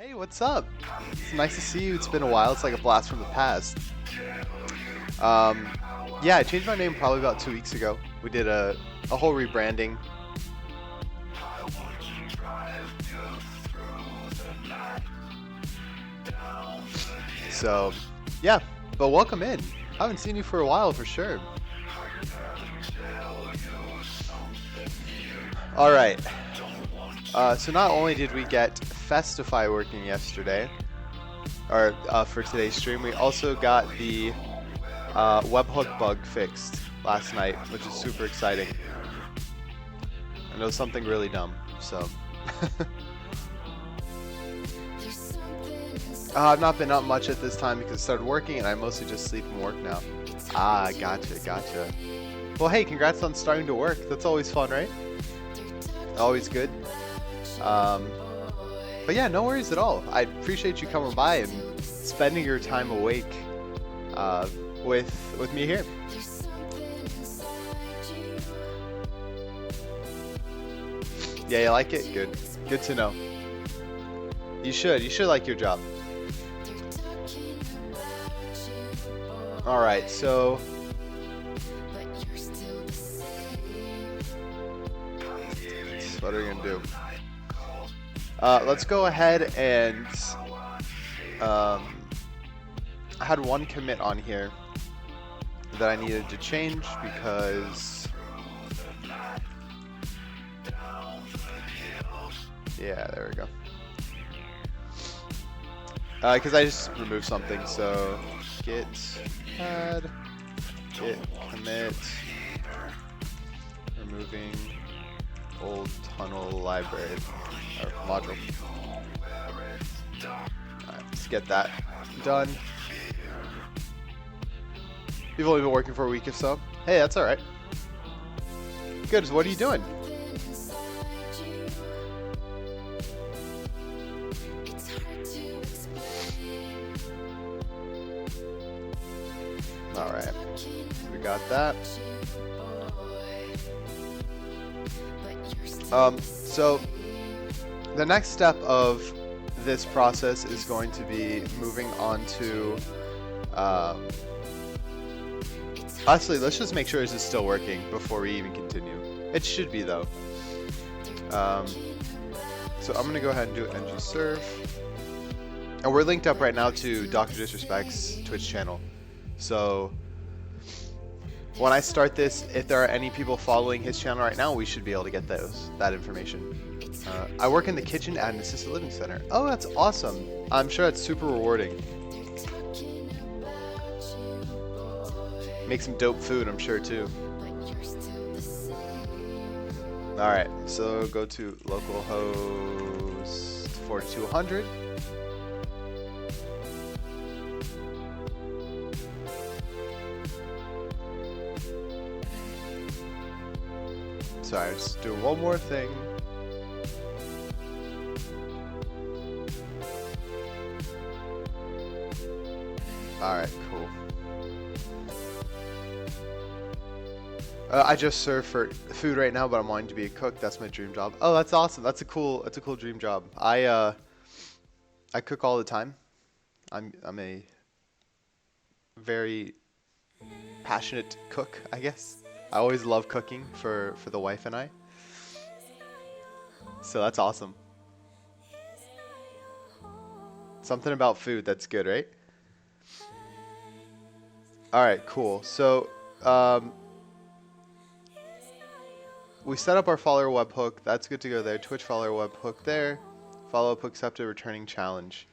Hey, what's up? It's nice to see you. It's been a while. It's like a blast from the past. Um, yeah, I changed my name probably about 2 weeks ago. We did a whole rebranding. So, yeah, but welcome in. I haven't seen you for a while for sure. All right. So not only did we get Festify working yesterday, or for today's stream, we also got the webhook bug fixed last night, which is super exciting. And it was something really dumb, so. I've not been up much at this time because it started working and I mostly just sleep and work now. Ah, gotcha. Well, hey, congrats on starting to work. That's always fun, right? Always good. But yeah, no worries at all. I appreciate you coming by and spending your time awake with me here. Yeah, you like it? Good. Good to know. You should like your job. Alright, so what are we gonna do? Let's go ahead and I had one commit on here that I needed to change because yeah, there we go. Because I just removed something, so git add git commit removing old tunnel library or module. Alright, let's get that done. You've only been working for a week or so. Hey, that's alright. Good, so what are you doing? Alright, we got that. So the next step of this process is going to be moving on to actually, let's just make sure this is still working before we even continue. It should be though. So I'm gonna go ahead and do ng-serve, and we're linked up right now to Dr. Disrespect's Twitch channel. So when I start this, if there are any people following his channel right now, we should be able to get that information. I work in the kitchen at an assisted living center. Oh, that's awesome. I'm sure it's super rewarding. Make some dope food, I'm sure too. Alright, so go to localhost 4200. Sorry, just do one more thing. Alright, cool. I just serve for food right now, but I'm wanting to be a cook. That's my dream job. Oh, that's awesome. That's a cool dream job. I cook all the time. I'm a very passionate cook, I guess. I always love cooking for the wife and I. So that's awesome. Something about food, that's good, right? Alright, cool. So we set up our follower webhook. That's good to go there. Twitch follower webhook there. Follow-up accepted, returning challenge.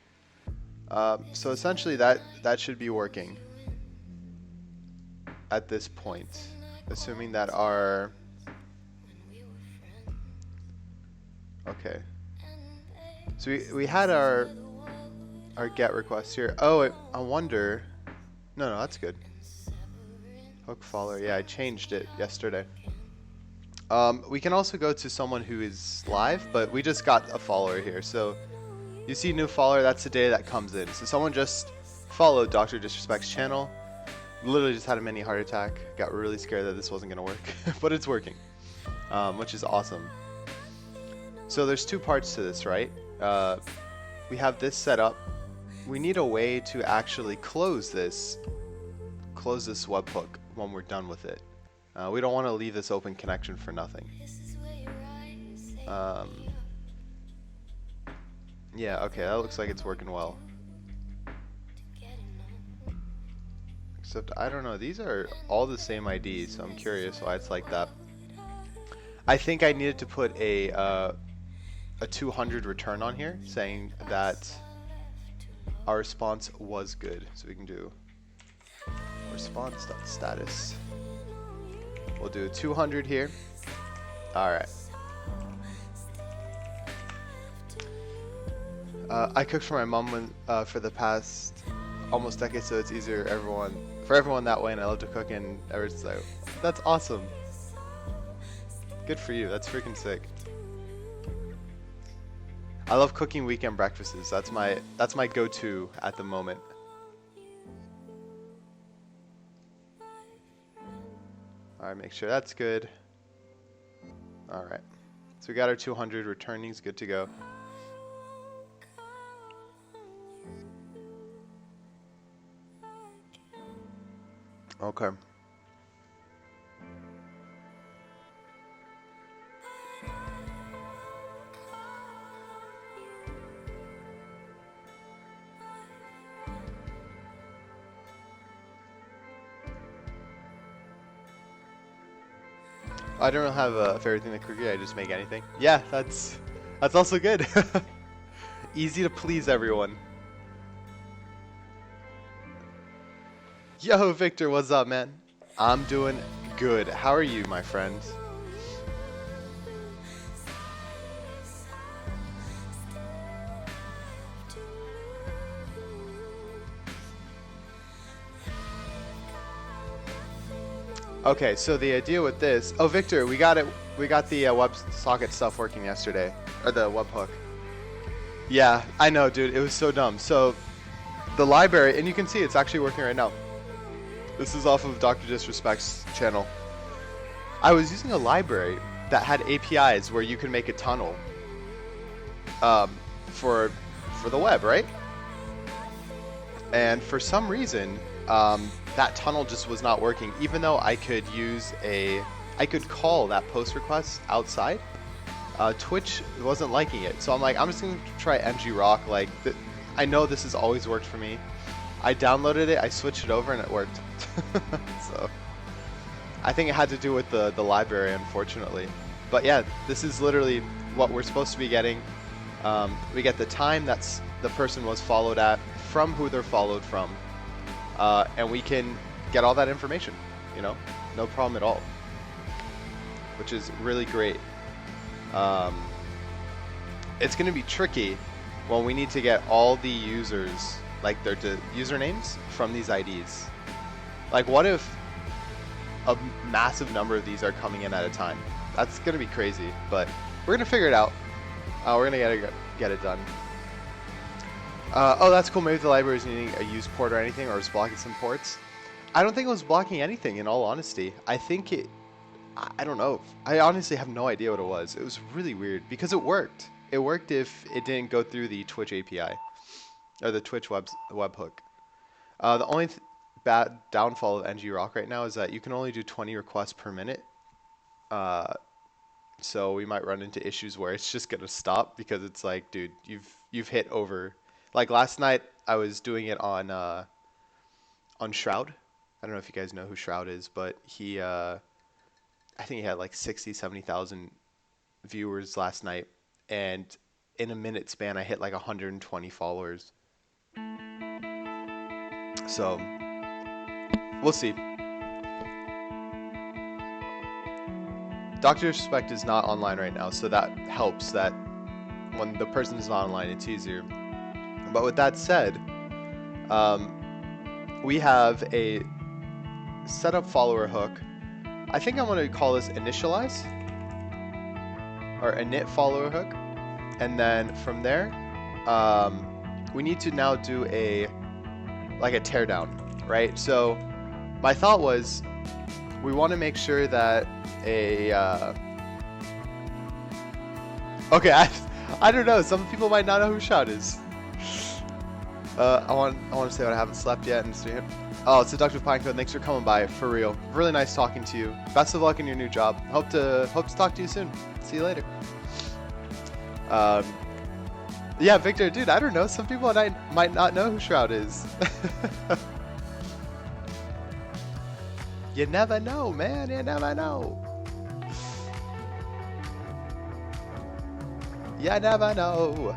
So essentially that should be working at this point. Assuming that our... Okay. So we had our GET request here. Oh, I wonder... No, that's good. Hook follower. Yeah, I changed it yesterday. We can also go to someone who is live, but we just got a follower here. So you see new follower, that's the day that comes in. So someone just followed Dr. Disrespect's channel. Literally just had a mini heart attack. Got really scared that this wasn't going to work, but it's working, which is awesome. So there's two parts to this, right? we have this set up. We need a way to actually close this webhook when we're done with it. We don't want to leave this open connection for nothing. Yeah, okay, that looks like it's working well. Except, I don't know, these are all the same ID, so I'm curious why it's like that. I think I needed to put a 200 return on here, saying that our response was good. So we can do response.status. We'll do 200 here. Alright. I cooked for my mom for the past almost decade, so it's easier for everyone that way, and I love to cook, and everyone's like, that's awesome. Good for you. That's freaking sick. I love cooking weekend breakfasts. That's my go-to at the moment. Alright, make sure that's good. Alright. So we got our 200 returnings good to go. Okay. I don't have a favorite thing to cook. I just make anything. Yeah, that's also good. Easy to please everyone. Yo, Victor, what's up, man? I'm doing good. How are you, my friend? Okay, so the idea with this... Oh, Victor, we got it. We got the WebSocket stuff working yesterday. Or the webhook. Yeah, I know, dude. It was so dumb. So, the library... And you can see it's actually working right now. This is off of Dr. Disrespect's channel. I was using a library that had APIs where you could make a tunnel for the web, right? And for some reason... that tunnel just was not working, even though I could call that post request outside. Twitch wasn't liking it, so I'm like, I'm just gonna try ngrok. Like, I know this has always worked for me. I downloaded it, I switched it over, and it worked. So I think it had to do with the library, unfortunately. But yeah, this is literally what we're supposed to be getting. We get the time that's the person was followed at, from who they're followed from. And we can get all that information, you know, no problem at all, which is really great. It's going to be tricky when we need to get all the users, like their usernames from these IDs. Like, what if a massive number of these are coming in at a time? That's going to be crazy, but we're going to figure it out. We're going to get it done. Oh, that's cool. Maybe the library is needing a use port or anything, or it's blocking some ports. I don't think it was blocking anything, in all honesty. I think I don't know. I honestly have no idea what it was. It was really weird, because it worked. It worked if it didn't go through the Twitch API, or the Twitch webhook. The only bad downfall of ngrok right now is that you can only do 20 requests per minute. So we might run into issues where it's just going to stop, because it's like, dude, you've hit over... Like last night, I was doing it on Shroud. I don't know if you guys know who Shroud is, but he, I think he had like 60, 70,000 viewers last night, and in a minute span, I hit like 120 followers. So, we'll see. Dr. Disrespect is not online right now, so that helps that when the person is not online, it's easier. But with that said, we have a setup follower hook. I think I'm going to call this initialize, or init follower hook. And then from there, we need to now do a teardown, right? So my thought was, we want to make sure that okay, I don't know. Some people might not know who Shroud is. I want to say what I haven't slept yet and see. Oh, Seductive Pinecone, thanks for coming by. For real, really nice talking to you. Best of luck in your new job. Hope to talk to you soon. See you later. Yeah, Victor, dude, I don't know. Some people might not know who Shroud is. You never know, man. You never know. You never know.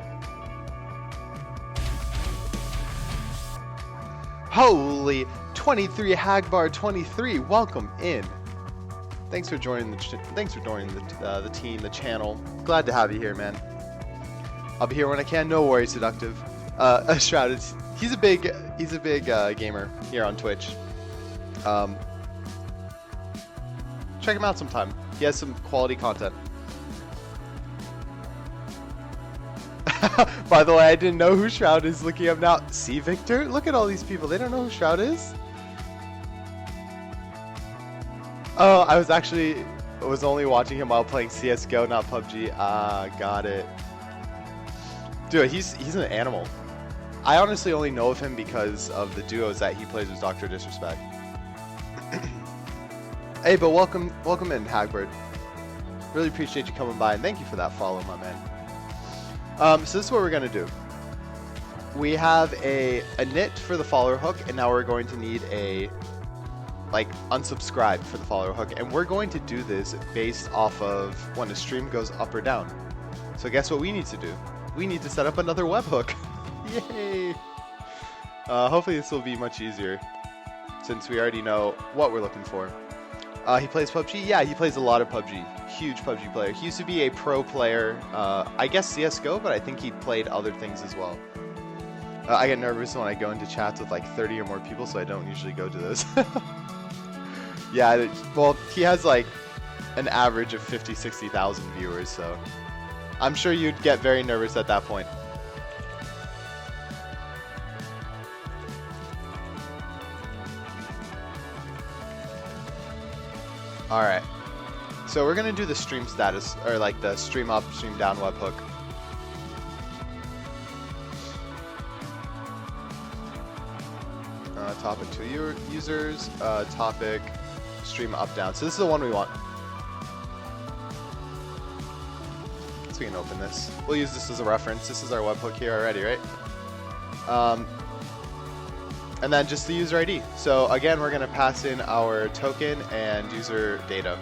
Holy 23 Hagbar 23, welcome in. Thanks for joining the team, the channel. Glad to have you here, man. I'll be here when I can. No worries, Seductive. Shroud, he's a big gamer here on Twitch. Check him out sometime. He has some quality content. By the way, I didn't know who Shroud is looking up now. See, Victor? Look at all these people. They don't know who Shroud is? Oh, I was only watching him while playing CSGO, not PUBG. Ah, got it. Dude, he's an animal. I honestly only know of him because of the duos that he plays with Dr. Disrespect. Hey, but welcome in, Hagbird. Really appreciate you coming by, and thank you for that follow, my man. So this is what we're gonna do. We have a init for the follower hook, and now we're going to need a unsubscribe for the follower hook, and we're going to do this based off of when a stream goes up or down. So guess what we need to do? We need to set up another webhook. Yay! Hopefully this will be much easier, since we already know what we're looking for. He plays PUBG? Yeah, he plays a lot of PUBG. Huge PUBG player. He used to be a pro player, I guess CSGO, but I think he played other things as well. I get nervous when I go into chats with like 30 or more people, so I don't usually go to those. Yeah, well, he has like an average of 50, 60,000 viewers, so I'm sure you'd get very nervous at that point. Alright, so we're going to do the stream status, or like the stream up, stream down webhook. Topic to users, topic, stream up, down. So this is the one we want. So we can open this. We'll use this as a reference. This is our webhook here already, right? And then just the user ID. So again, we're going to pass in our token and user data.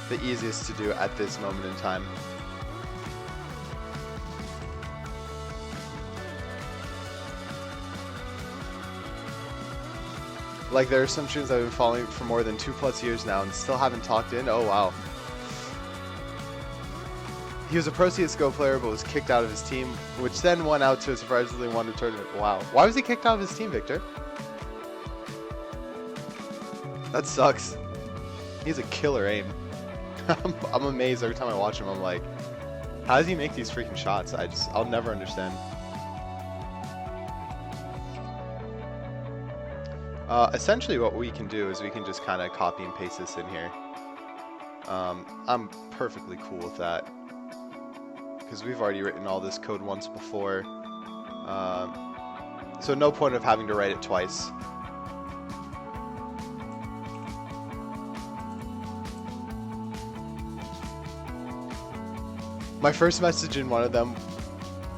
The easiest to do at this moment in time. Like, there are some streams I've been following for more than 2+ years now and still haven't talked in. Oh, wow. He was a pro CSGO player but was kicked out of his team, which then went out to a surprisingly won the tournament. Wow. Why was he kicked out of his team, Victor? That sucks. He has a killer aim. I'm amazed every time I watch him. I'm like, how does he make these freaking shots? I'll never understand. Essentially what we can do is we can just kind of copy and paste this in here. I'm perfectly cool with that, because we've already written all this code once before. So no point of having to write it twice. My first message in one of them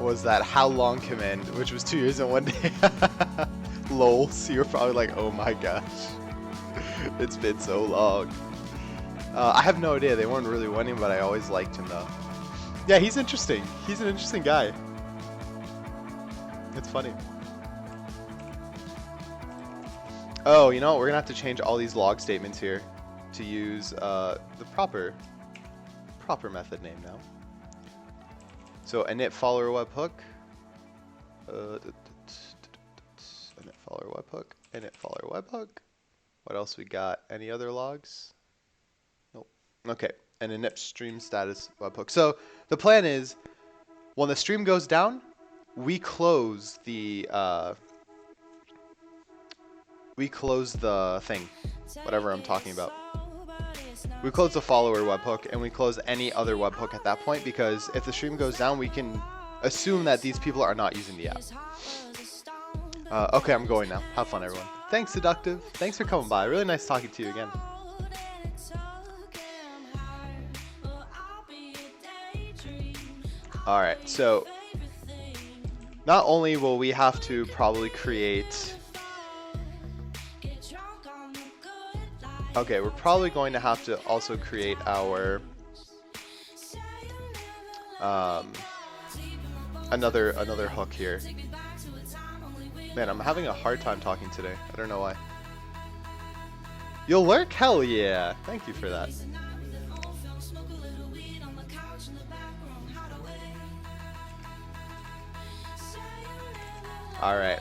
was that how long command, which was 2 years and 1 day. Lol, so you're probably like, oh my gosh, it's been so long. I have no idea, they weren't really winning, but I always liked him though. Yeah, he's interesting. He's an interesting guy. It's funny. Oh, you know what? We're gonna have to change all these log statements here to use the proper method name now. So init follower webhook. Init follower webhook. Init follower webhook. What else we got? Any other logs? Nope. Okay. And init stream status webhook. So the plan is, when the stream goes down, we close the thing, whatever I'm talking about. we close the follower webhook and we close any other webhook at that point, because if the stream goes down, we can assume that these people are not using the app. Okay, I'm going now. Have fun, everyone. Thanks, Seductive. Thanks for coming by. Really nice talking to you again. Alright, so not only will we have to probably create... Okay, we're probably going to have to also create our another hook here. Man, I'm having a hard time talking today. I don't know why. You'll lurk? Hell yeah! Thank you for that. Alright.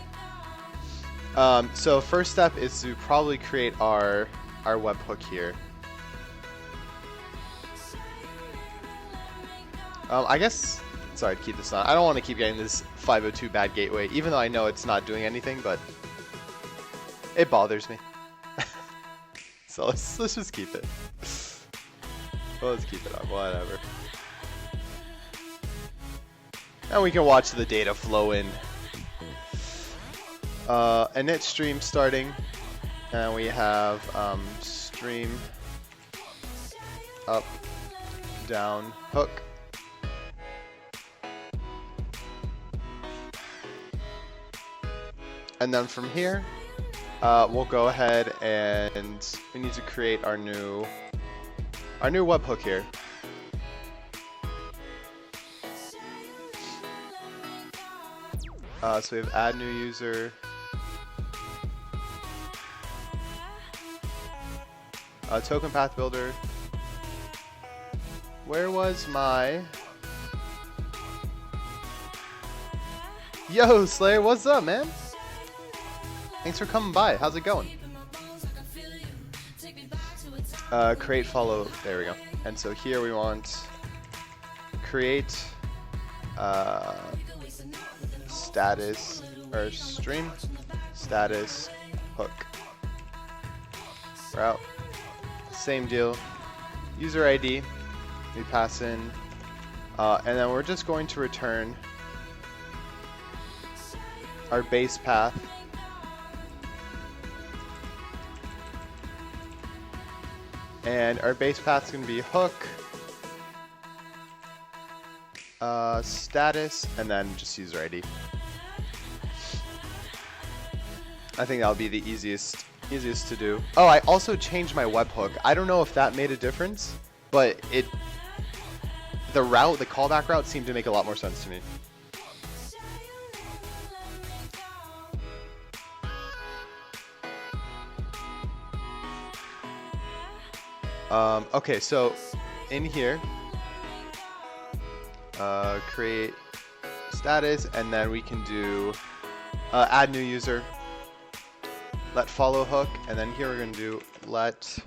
So first step is to probably create our webhook here. I guess, sorry to keep this on. I don't want to keep getting this 502 bad gateway, even though I know it's not doing anything, but it bothers me. So let's just keep it. Well, let's keep it on, whatever. And we can watch the data flow in. Init stream starting, and we have stream up, down, hook. And then from here, we'll go ahead and we need to create our new webhook here. So we have add new user. Token path builder. Where was my... Yo, Slayer, what's up, man? Thanks for coming by. How's it going? Create, follow. There we go. And so here we want create status or stream status hook route. Same deal. User ID. We pass in, and then we're just going to return our base path. And our base path is going to be hook, status, and then just user ID. I think that'll be the easiest to do. Oh, I also changed my webhook. I don't know if that made a difference, but the callback route seemed to make a lot more sense to me. Okay, so in here, create status, and then we can do add new user, let follow hook, and then here we're going to do let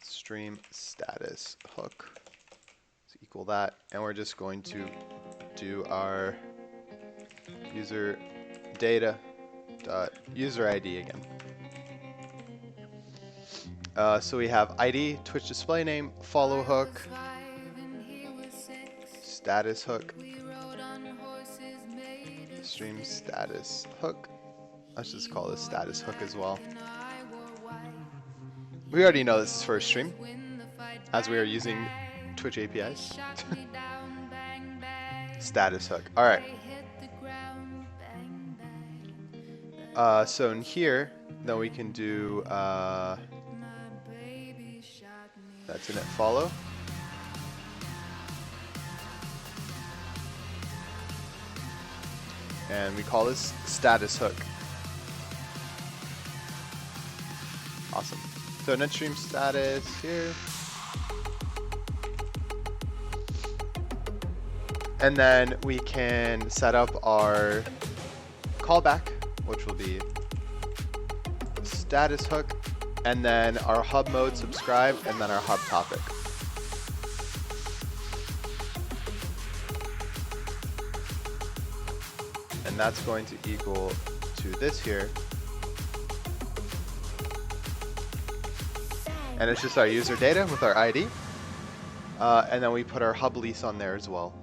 stream status hook. So equal that, and we're just going to do our user data dot user ID again. So we have ID, Twitch display name, follow hook, status hook, stream status hook. Let's just call this status hook as well. We already know this is for a stream, as we are using Twitch APIs. Status hook. Alright. So in here, then we can do that's init follow. And we call this status hook. Awesome. So init stream status here. And then we can set up our callback, which will be status hook, and then our hub mode subscribe, and then our hub topic. And that's going to equal to this here. And it's just our user data with our ID. And then we put our hub lease on there as well.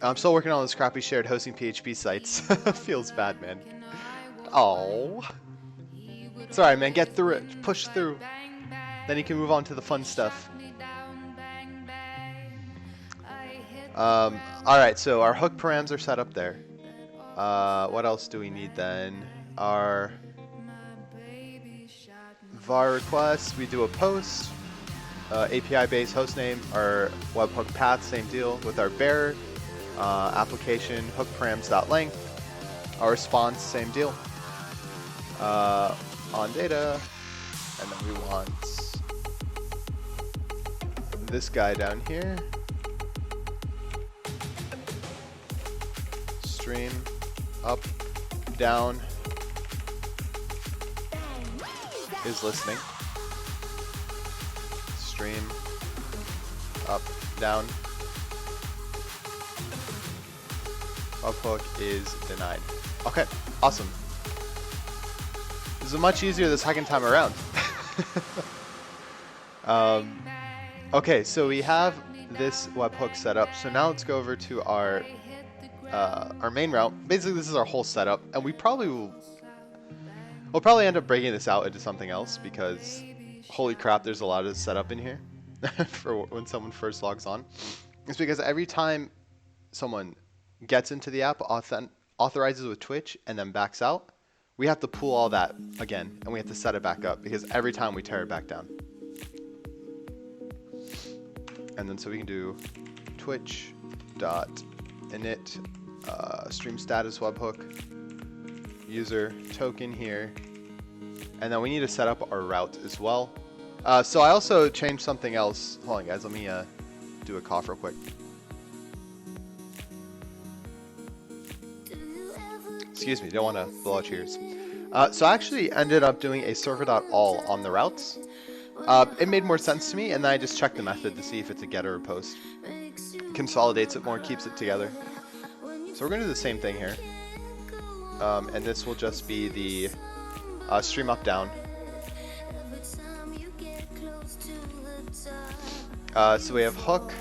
I'm still working on those crappy shared hosting PHP sites. Feels bad, man. Oh. It's alright, man. Get through it. Push through. Then you can move on to the fun stuff. Alright, so our hook params are set up there. What else do we need then? Our var requests, we do a post. API-based hostname, our webhook path, same deal with our bearer. Application hook params.length. Our response, same deal. On data, and then we want this guy down here. Stream up, down is listening. Stream up, down. Webhook is denied. Okay, awesome. This is much easier the second time around. Okay, so we have this webhook set up. So now let's go over to our main route. Basically, this is our whole setup, and we'll probably end up breaking this out into something else because holy crap, there's a lot of setup in here for when someone first logs on. It's because every time someone gets into the app, authorizes with Twitch, and then backs out, we have to pull all that again, and we have to set it back up because every time we tear it back down. And then so we can do twitch.init stream status webhook user token here, and then we need to set up our route as well. So I also changed something else. Hold on, guys. Let me do a cough real quick. Excuse me, don't want to blow out your ears. So I actually ended up doing a server.all on the routes. It made more sense to me, and then I just checked the method to see if it's a getter or post. Consolidates it more, keeps it together. So we're going to do the same thing here. And this will just be the stream up down. So we have hook,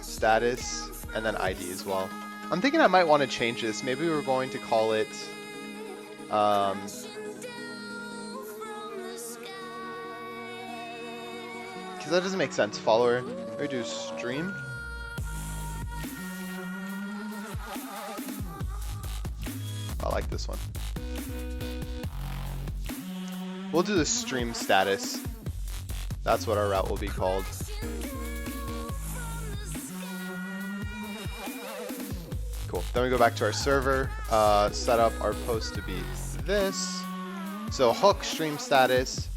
status, and then ID as well. I'm thinking I might want to change this. Maybe we're going to call it because that doesn't make sense. Follower. We do stream. I like this one. We'll do the stream status. That's what our route will be called. Cool. Then we go back to our server, set up our post to be this. So hook stream status,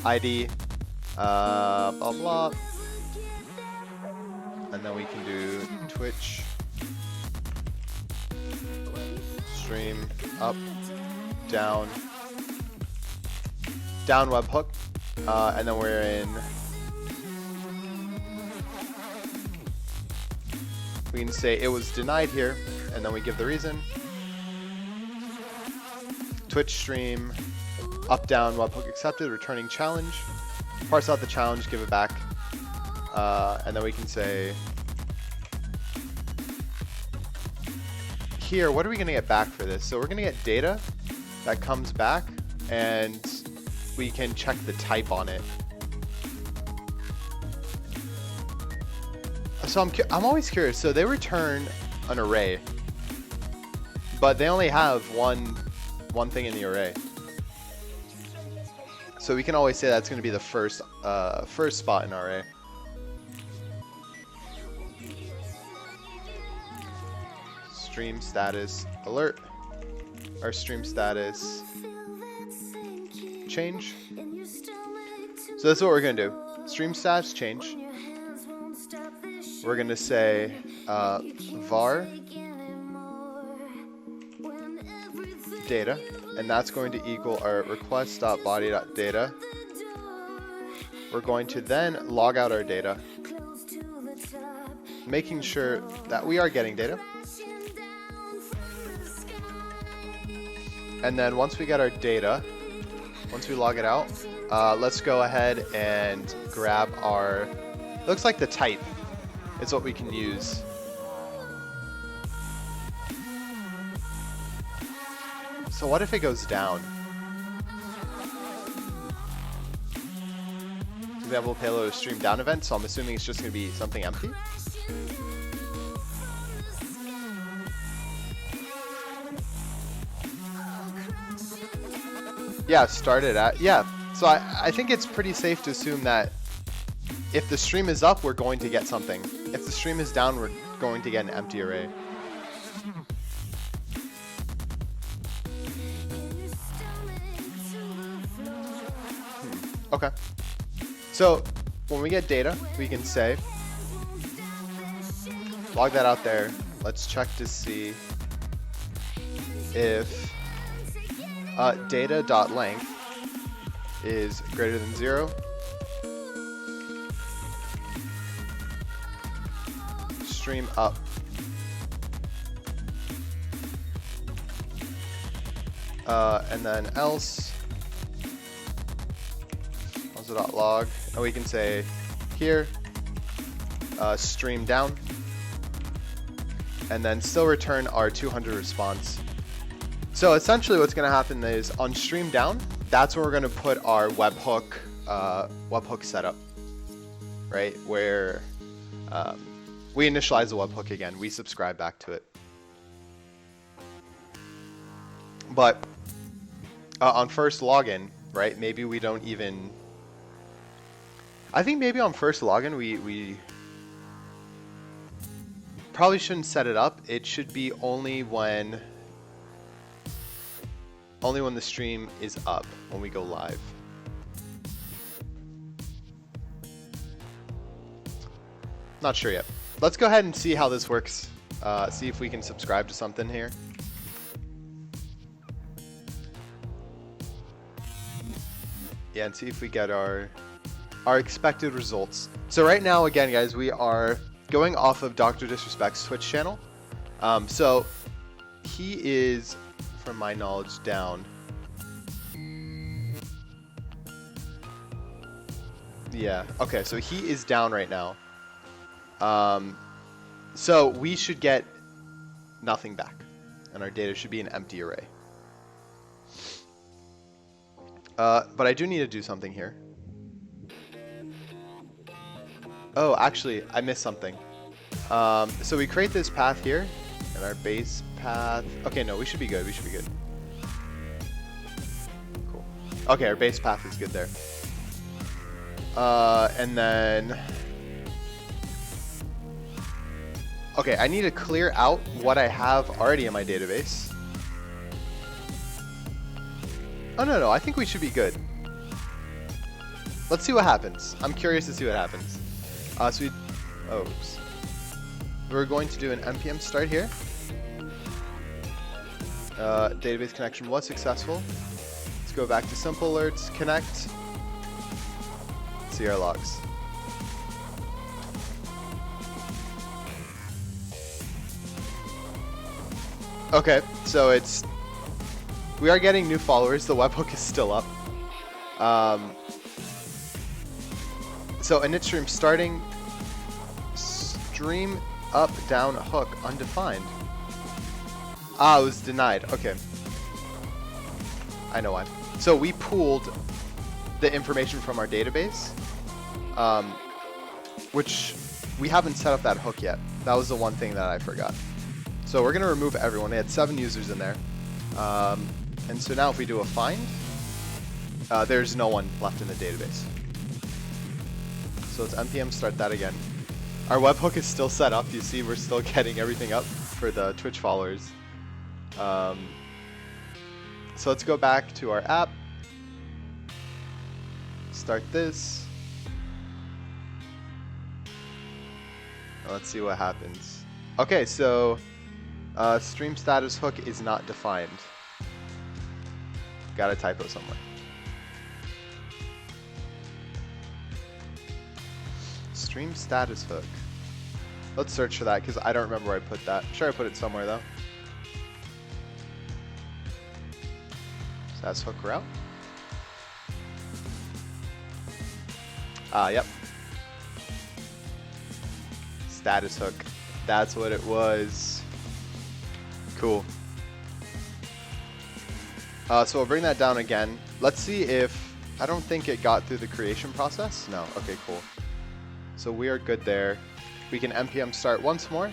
ID, blah blah. And then we can do Twitch stream up, down webhook, and then we're in. We can say it was denied here, and then we give the reason. Twitch stream, up, down, webhook accepted, returning challenge. Parse out the challenge, give it back. And then we can say, here, what are we going to get back for this? So we're going to get data that comes back, and we can check the type on it. So I'm always curious. So they return an array, but they only have one thing in the array. So we can always say that's going to be the first spot in our array. Stream status alert. Our stream status change. So that's what we're going to do. Stream status change. We're going to say var data, and that's going to equal our request.body.data. We're going to then log out our data, making sure that we are getting data. And then once we get our data, once we log it out, let's go ahead and grab our, looks like the type is what we can use. So what if it goes down? Example payload is stream down event, so I'm assuming it's just going to be something empty. Yeah, started at, yeah. So I think it's pretty safe to assume that if the stream is up, we're going to get something. If the stream is down, we're going to get an empty array. Okay. So when we get data, we can say, log that out there. Let's check to see if data.length is greater than 0. Stream up. And then else also.log, and we can say here stream down, and then still return our 200 response. So essentially what's going to happen is on stream down, that's where we're going to put our webhook setup, right? Where we initialize the webhook again, we subscribe back to it. But on first login, right? Maybe we don't even. I think maybe on first login we probably shouldn't set it up. It should be only when the stream is up, when we go live. Not sure yet. Let's go ahead and see how this works. See if we can subscribe to something here. Yeah, and see if we get our expected results. So right now, again, guys, we are going off of Dr. Disrespect's Twitch channel. So he is, from my knowledge, down. Yeah, okay, so he is down right now. So we should get nothing back, and our data should be an empty array. But I do need to do something here. Oh, actually, I missed something. So we create this path here, and our base path. Okay, no, we should be good. We should be good. Cool. Okay, our base path is good there. And then. Okay, I need to clear out what I have already in my database. Oh, no, I think we should be good. Let's see what happens. I'm curious to see what happens. Oops. We're going to do an npm start here. Database connection was successful. Let's go back to SimpleAlerts, connect, see our logs. Okay, so we are getting new followers. The webhook is still up. So init stream starting, stream up down hook undefined. Ah, it was denied. Okay, I know why. So we pulled the information from our database, which we haven't set up that hook yet. That was the one thing that I forgot. So we're gonna remove everyone. We had 7 users in there. And so now if we do a find, there's no one left in the database. So let's npm start that again. Our webhook is still set up. You see we're still getting everything up for the Twitch followers. So let's go back to our app. Start this. Let's see what happens. Okay, so stream status hook is not defined. Got a typo somewhere. Stream status hook. Let's search for that because I don't remember where I put that. I'm sure I put it somewhere though. That's hook route. Yep. Status hook. That's what it was. Cool. So we'll bring that down again. Let's see if, I don't think it got through the creation process. No, okay, cool. So we are good there. We can npm start once more.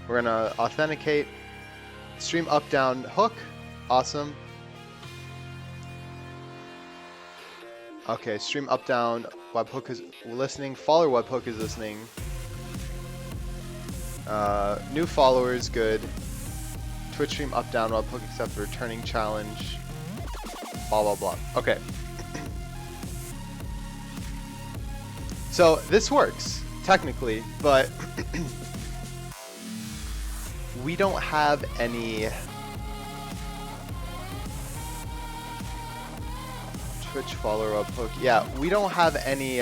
We're gonna authenticate, stream up down hook, awesome. Okay, stream up down, webhook is listening, follower webhook is listening. New followers, good. Twitch stream up down webhook accept returning challenge. Blah blah blah. Okay. So this works technically, but we don't have any Twitch follower webhook. Yeah, we don't have any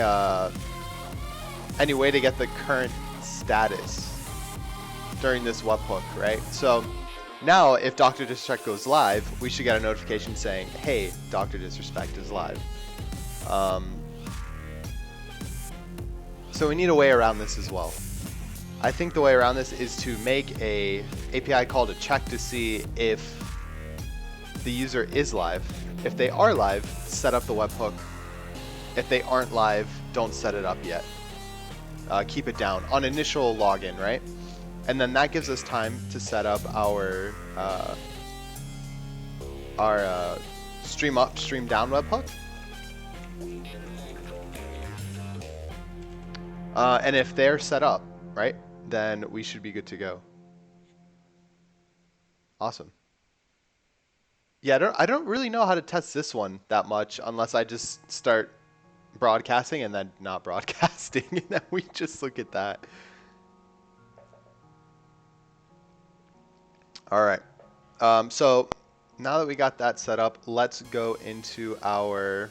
way to get the current status during this webhook, right? So now if Dr. Disrespect goes live, we should get a notification saying, hey, Dr. Disrespect is live. So we need a way around this as well. I think the way around this is to make a API call to check to see if the user is live. If they are live, set up the webhook. If they aren't live, don't set it up yet. Keep it down on initial login, right? And then that gives us time to set up our stream up, stream down webhook. And if they're set up, right, then we should be good to go. Awesome. Yeah, I don't really know how to test this one that much unless I just start broadcasting and then not broadcasting, and then we just look at that. All right. So now that we got that set up, let's go into our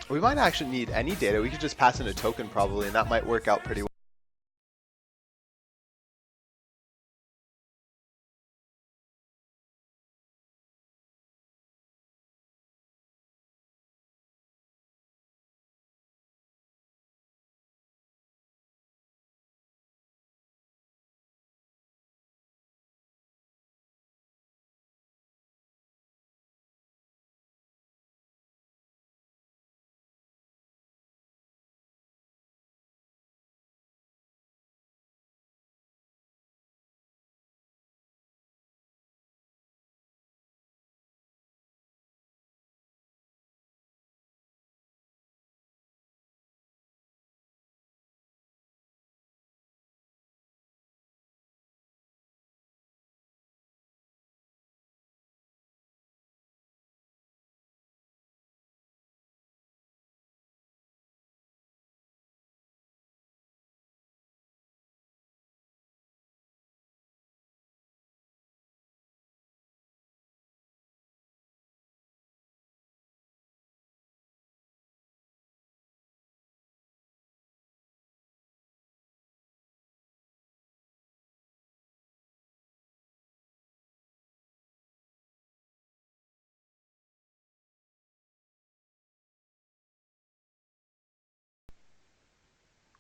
we might actually need any data. We could just pass in a token probably, and that might work out pretty well.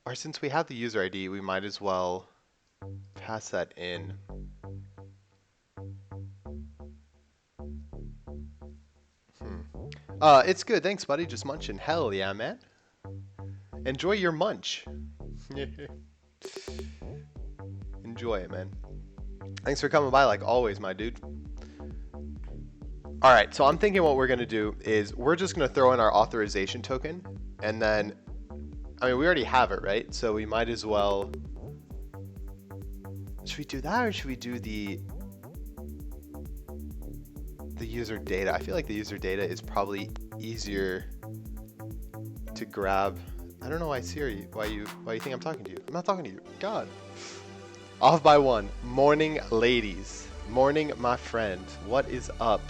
or since we have the user ID, we might as well pass that in. It's good. Thanks, buddy. Just munching. Hell yeah, man. Enjoy your munch. Enjoy it, man. Thanks for coming by like always, my dude. All right, so I'm thinking what we're going to do is we're just going to throw in our authorization token. And then, I mean, we already have it, right? So we might as well... Should we do that or should we do the user data? I feel like the user data is probably easier to grab. I don't know why Siri, why you think I'm talking to you? I'm not talking to you. God. Off by one. Morning, ladies. Morning, my friend. What is up?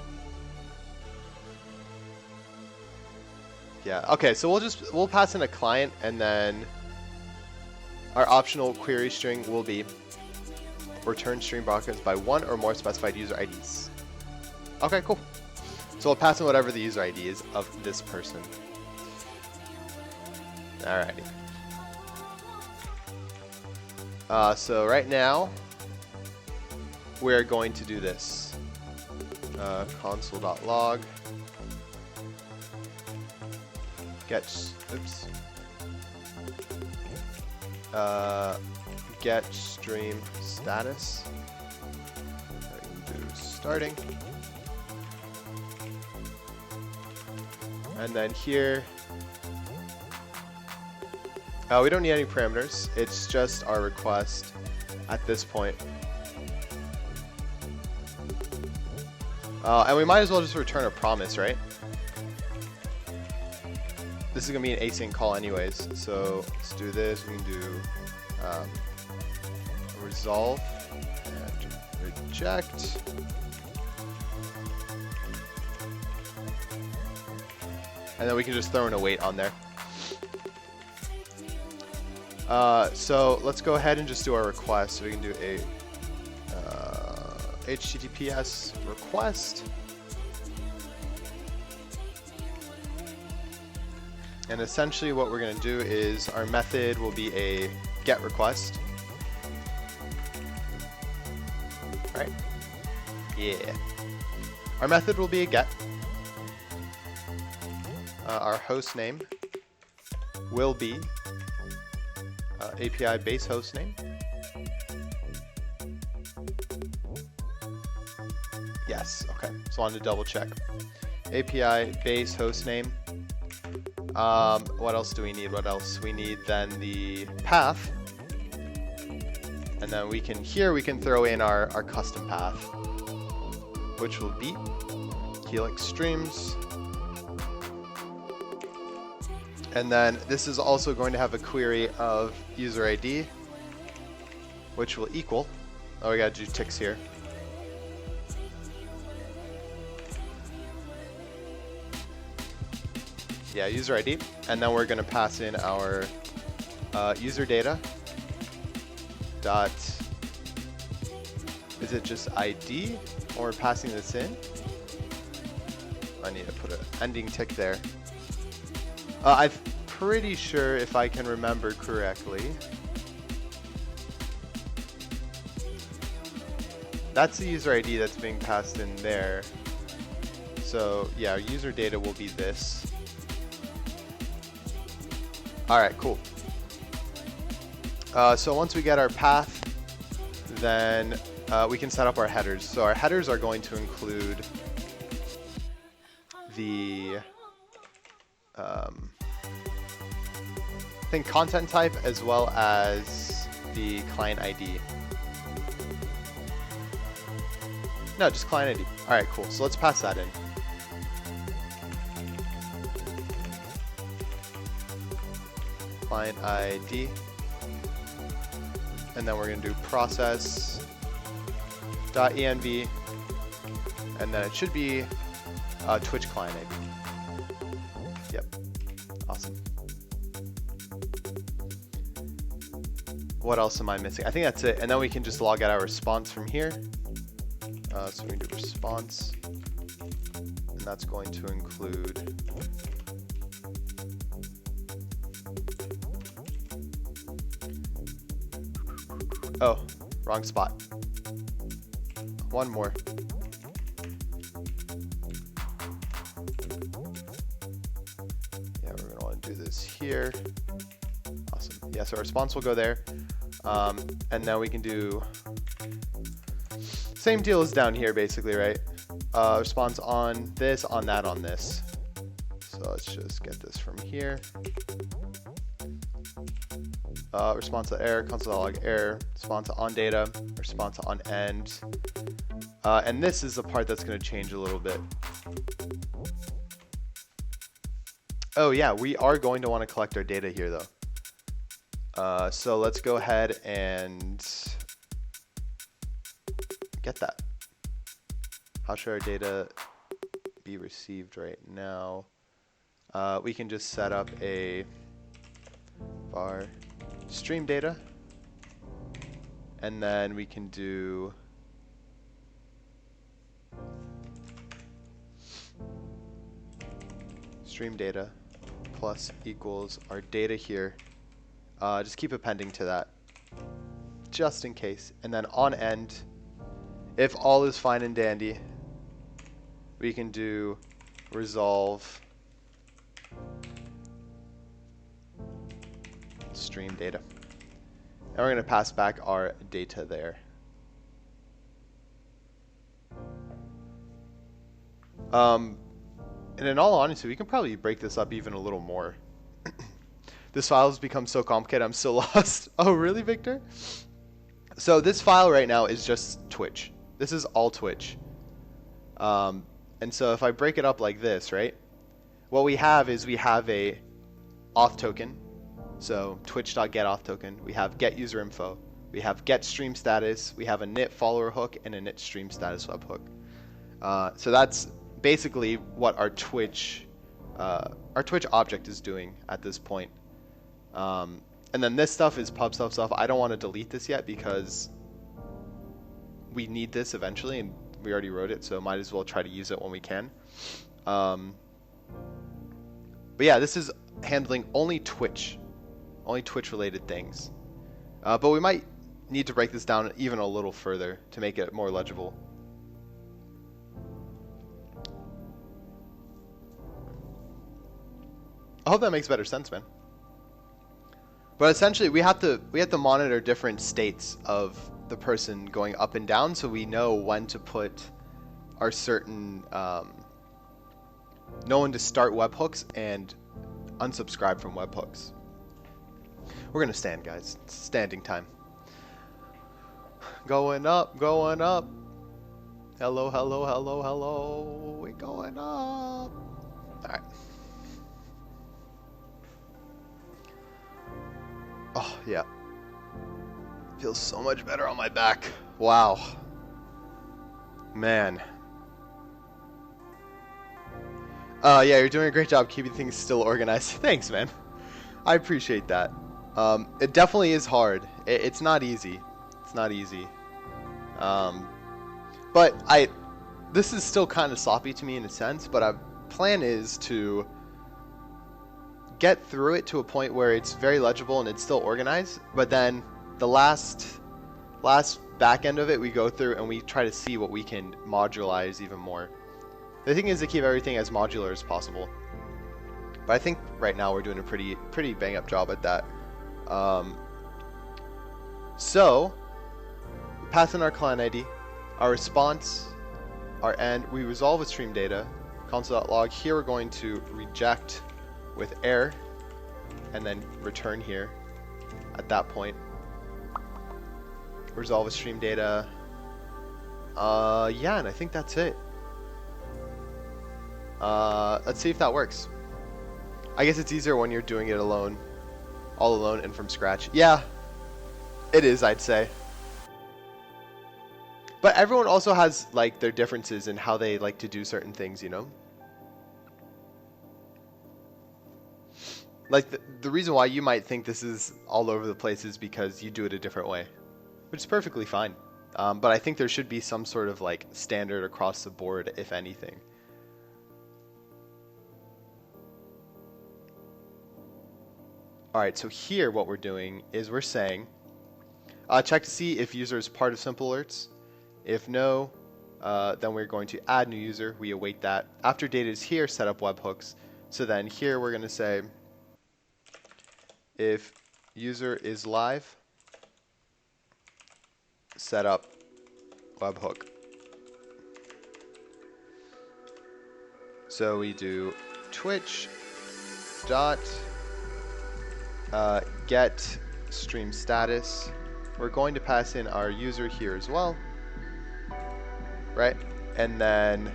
Yeah. Okay. So we'll pass in a client, and then our optional query string will be return stream broadcasts by one or more specified user IDs. Okay. Cool. So we'll pass in whatever the user ID is of this person. Alrighty. So right now, we're going to do this. Console.log get get stream status. I can do starting, and then here. We don't need any parameters. It's just our request at this point. And we might as well just return a promise, right? This is going to be an async call anyways. So let's do this. We can do resolve and reject. And then we can just throw in a wait on there. So let's go ahead and just do our request. So we can do a HTTPS request. And essentially what we're going to do is our method will be a get request. Right? Yeah. Our method will be a get. Our host name will be API base host name. Yes, okay. So I wanted to double check. API base host name. What else do we need? What else? We need then the path. And then we can throw in our custom path, which will be Helix streams. And then this is also going to have a query of user ID, which will equal. Oh, we gotta do ticks here. Yeah, user ID. And then we're gonna pass in our user data dot, is it just ID, or we're passing this in? I need to put an ending tick there. I'm pretty sure, if I can remember correctly, that's the user ID that's being passed in there. So yeah, our user data will be this. Alright, cool. So once we get our path, then we can set up our headers. So our headers are going to include the I think content type as well as the client ID. No, just client ID. All right, cool. So let's pass that in. Client ID. And then we're going to do process.env. And then it should be Twitch client ID. Yep. Awesome. What else am I missing? I think that's it. And then we can just log out our response from here. So we can do response. And that's going to include Oh, wrong spot. One more. Yeah, we're gonna want to do this here. Awesome. Yeah, so our response will go there. And now we can do same deal as down here, basically, right? Response on this, on that, on this. So let's just get this from here. Response to error, console.log error, response to on data, response to on end. And this is the part that's going to change a little bit. Oh yeah, we are going to want to collect our data here though. So let's go ahead and get that. How should our data be received right now? We can just set up a var stream data, and then we can do stream data plus equals our data here. Just keep appending to that just in case. And then on end, if all is fine and dandy, we can do resolve stream data. And we're going to pass back our data there. And in all honesty, we can probably break this up even a little more. This file has become so complicated, I'm so lost. Oh, really, Victor? So this file right now is just Twitch. This is all Twitch. And so if I break it up like this, right? What we have is we have a auth token. So twitch.getAuth token. We have get user info. We have get stream status. We have a init follower hook and an init stream status webhook. So that's basically what our Twitch object is doing at this point. And then this stuff is pub stuff. I don't want to delete this yet because we need this eventually, and we already wrote it, so might as well try to use it when we can. But yeah, this is handling only Twitch related things. But we might need to break this down even a little further to make it more legible. I hope that makes better sense, man. But essentially, we have to monitor different states of the person going up and down, so we know when to put our certain know when to start webhooks and unsubscribe from webhooks. We're gonna stand, guys. It's standing time. Going up, going up. Hello, hello, hello, hello. We're going up. All right. Oh, yeah. Feels so much better on my back. Wow. Man. Yeah, you're doing a great job keeping things still organized. Thanks, man. I appreciate that. It definitely is hard. It's not easy. It's not easy. But this is still kind of sloppy to me in a sense, but our plan is to get through it to a point where it's very legible and it's still organized, but then the last back end of it we go through and we try to see what we can modularize even more. The thing is to keep everything as modular as possible, but I think right now we're doing a pretty bang up job at that. So we pass in our client ID, our response, our end, we resolve with stream data, console.log. Here we're going to reject with error and then return here at that point. Resolve with stream data. Yeah, and I think that's it. Let's see if that works. I guess it's easier when you're doing it alone, all alone and from scratch. Yeah, it is, I'd say. But everyone also has like their differences in how they like to do certain things, you know? Like the reason why you might think this is all over the place is because you do it a different way, which is perfectly fine. But I think there should be some sort of like standard across the board, if anything. All right, so here what we're doing is we're saying, Check to see if user is part of SimpleAlerts. If no, then we're going to add new user. We await that. After data is here, set up webhooks. So then here we're going to say if user is live, set up webhook. So we do Twitch dot get stream status. We're going to pass in our user here as well, right? And then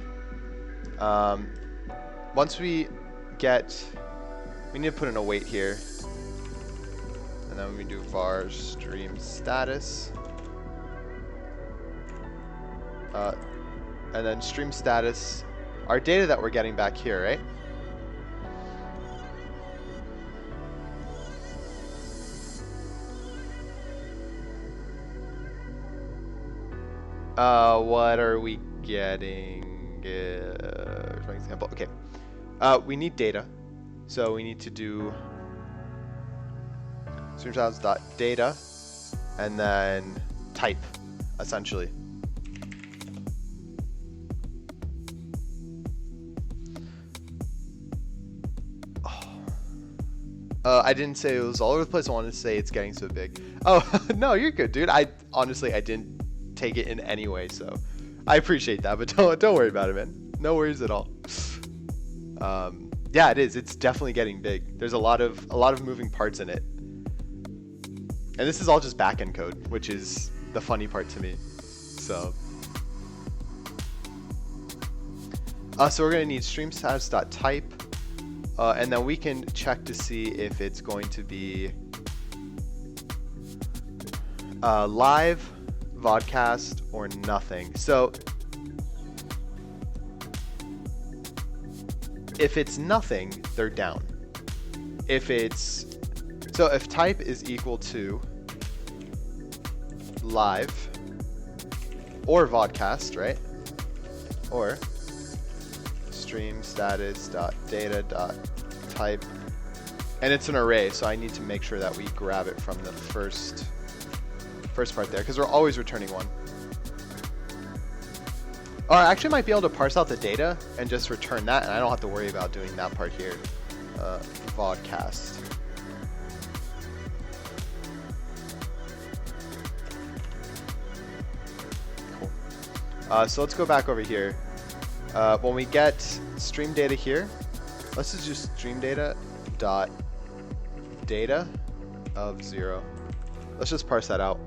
once we get, we need to put in a wait here, and then we do var stream status, and then stream status, our data that we're getting back here, right? What are we getting? For example, okay. We need data, so we need to do streamlabs.data and then type, essentially. I didn't say it was all over the place. I wanted to say it's getting so big. Oh, no, you're good, dude. Honestly, I didn't take it in any way, so I appreciate that, but don't worry about it, man. No worries at all. Yeah, it is. It's definitely getting big. There's a lot of moving parts in it, and this is all just backend code, which is the funny part to me. So we're gonna need streamstatus.type. And then we can check to see if it's going to be live, vodcast, or nothing. So if it's nothing, they're down. If type is equal to live or vodcast, right? Or stream status dot data dot type, and it's an array, so I need to make sure that we grab it from the first part there, because we're always returning one. Or I actually might be able to parse out the data and just return that, and I don't have to worry about doing that part here. Vodcast. Cool. So let's go back over here. When we get stream data here, let's just do stream data dot data of 0. Let's just parse that out.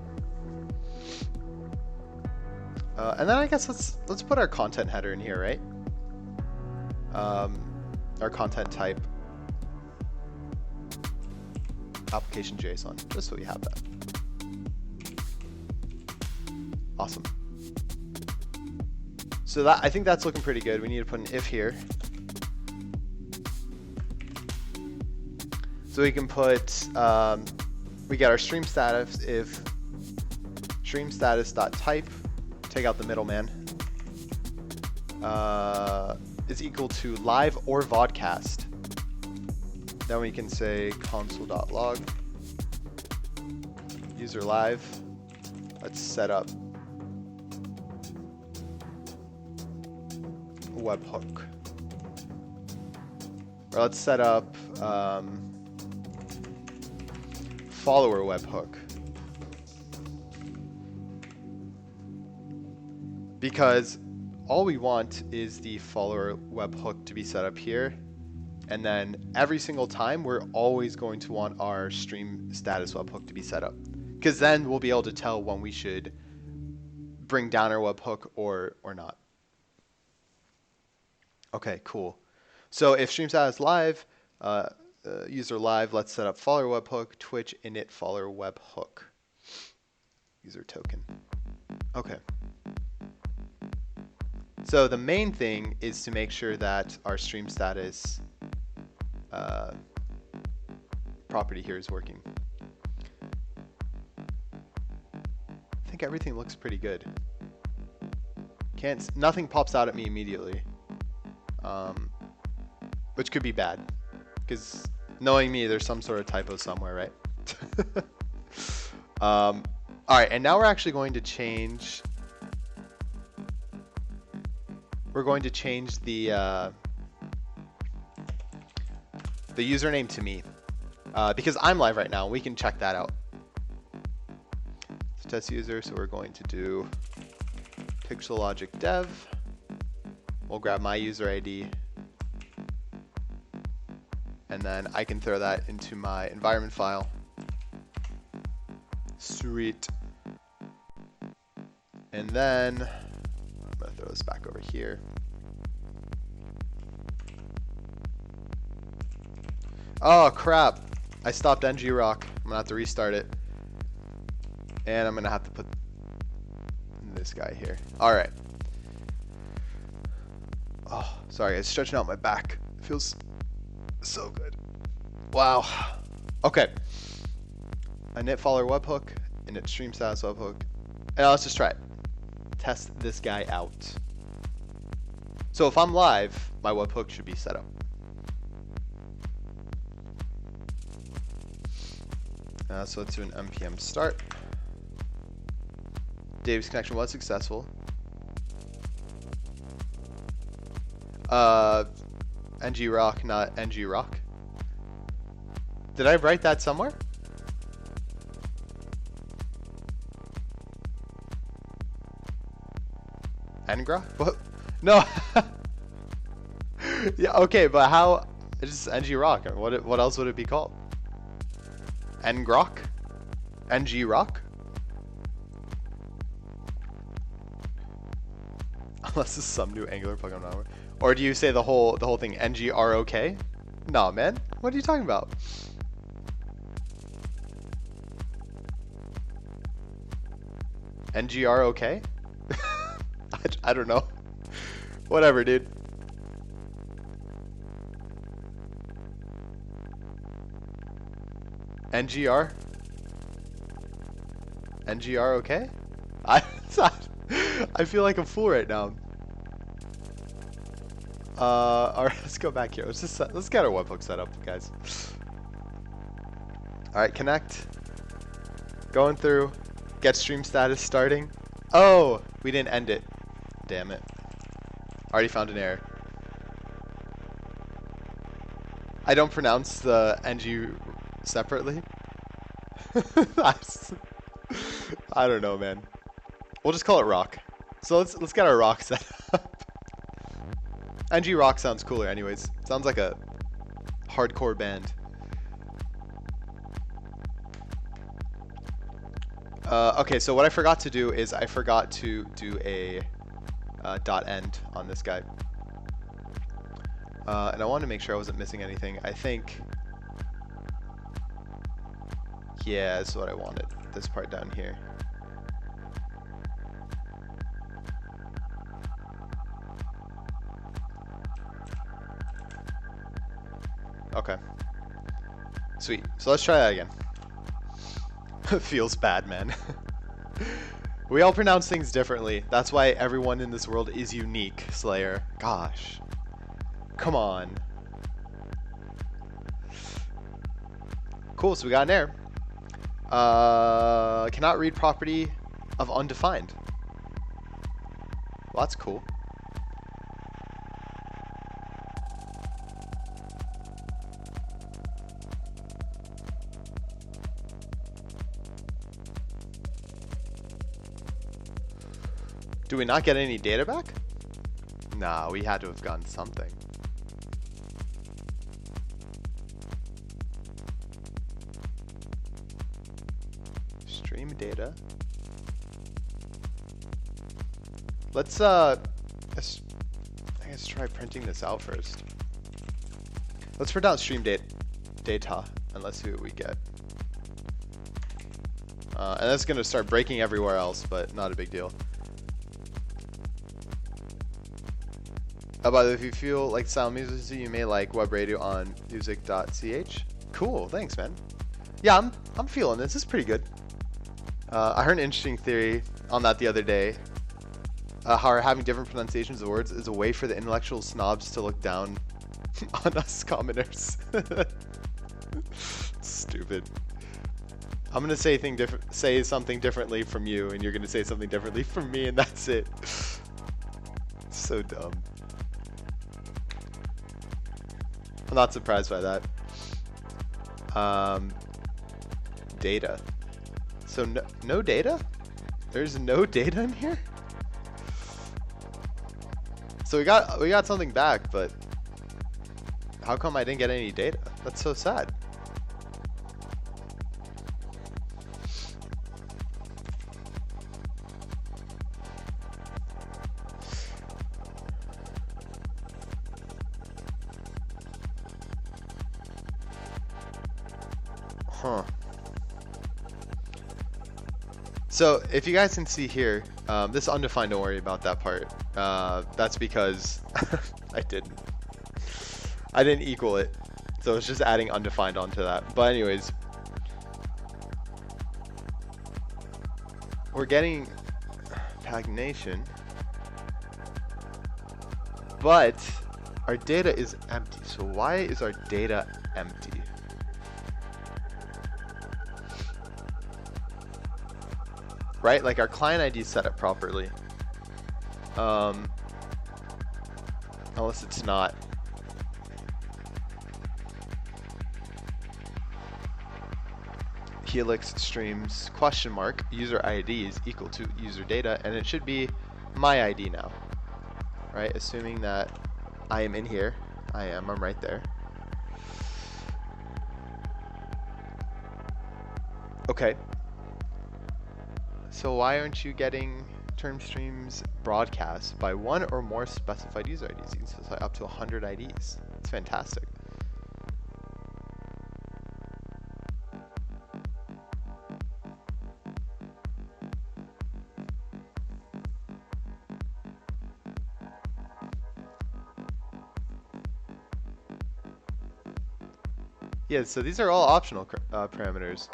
And then I guess let's put our content header in here, right? Our content type, application JSON, just so we have that. Awesome. So that, I think that's looking pretty good. We need to put an if here. So we can put, we get our stream status if stream status.type, take out the middleman, is equal to live or vodcast. Then we can say console.log user live. Let's set up webhook, or let's set up follower webhook, because all we want is the follower webhook to be set up here, and then every single time we're always going to want our stream status webhook to be set up, because then we'll be able to tell when we should bring down our webhook or not. Okay, cool. So if stream status live, user live, let's set up follower webhook, Twitch init follower webhook, user token. Okay. So the main thing is to make sure that our stream status property here is working. I think everything looks pretty good. Nothing pops out at me immediately, which could be bad, because knowing me, there's some sort of typo somewhere, right? All right, and now we're actually going to change. We're going to change the username to me because I'm live right now. We can check that out. So test user. So we're going to do pixel logic dev. We'll grab my user ID. And then I can throw that into my environment file. Sweet. And then I'm going to throw this back over here. Oh, crap. I stopped ngrock. I'm going to have to restart it. And I'm going to have to put this guy here. All right. Oh, sorry. It's stretching out my back. It feels so good. Wow. Okay. Init follower webhook, init stream status webhook. And let's just try it. Test this guy out. So if I'm live, my webhook should be set up. So let's do an npm start. Dave's connection was successful. ngrock, not ngrock. Did I write that somewhere? Ngrock? What? No. Yeah. Okay, but how? It's just ngrock. What else would it be called? Ngrock? ngrock? Unless this is some new Angular plugin, or do you say the whole thing ngrok? Nah, man. What are you talking about? ngrok? I don't know. Whatever, dude. ngr? ngrok? I feel like a fool right now. All right, let's go back here. Let's get our webhook set up, guys. All right, connect. Going through. Get stream status starting. Oh, we didn't end it. Damn it. Already found an error. I don't pronounce the ng separately. I don't know, man. We'll just call it rock. So let's get our rock set up. ng rock sounds cooler anyways. Sounds like a hardcore band. Okay, so what I forgot to do is I forgot to do a .end on this guy. And I wanted to make sure I wasn't missing anything. I think, yeah, that's what I wanted. This part down here. Okay. Sweet. So let's try that again. Feels bad, man. We all pronounce things differently. That's why everyone in this world is unique, Slayer. Gosh. Come on. Cool, so we got an error. Cannot read property of undefined. Well, that's cool. Do we not get any data back? Nah, we had to have gotten something. Stream data. Let's I guess try printing this out first. Let's print out stream data and let's see what we get. And that's gonna start breaking everywhere else, but not a big deal. By the way, if you feel like sound music, you may like web radio on music.ch. Cool, thanks, man. Yeah, I'm feeling this. This is pretty good. I heard an interesting theory on that the other day. How having different pronunciations of words is a way for the intellectual snobs to look down on us commoners. Stupid. I'm gonna say something differently from you, and you're gonna say something differently from me, and that's it. So dumb. I'm not surprised by that. Data. So no data? There's no data in here? So we got something back, but how come I didn't get any data? That's so sad. Huh. So if you guys can see here, this undefined, don't worry about that part. That's because I didn't equal it. So it's just adding undefined onto that. But anyways, we're getting pagination, but our data is empty. So why is our data empty? Right? Like our client ID is set up properly. Unless it's not. Helix streams question mark user ID is equal to user data, and it should be my ID now. Right? Assuming that I am in here. I'm right there. Okay. So why aren't you getting term streams broadcast by one or more specified user IDs? You can specify up to 100 IDs. It's fantastic. Yeah, so these are all optional parameters.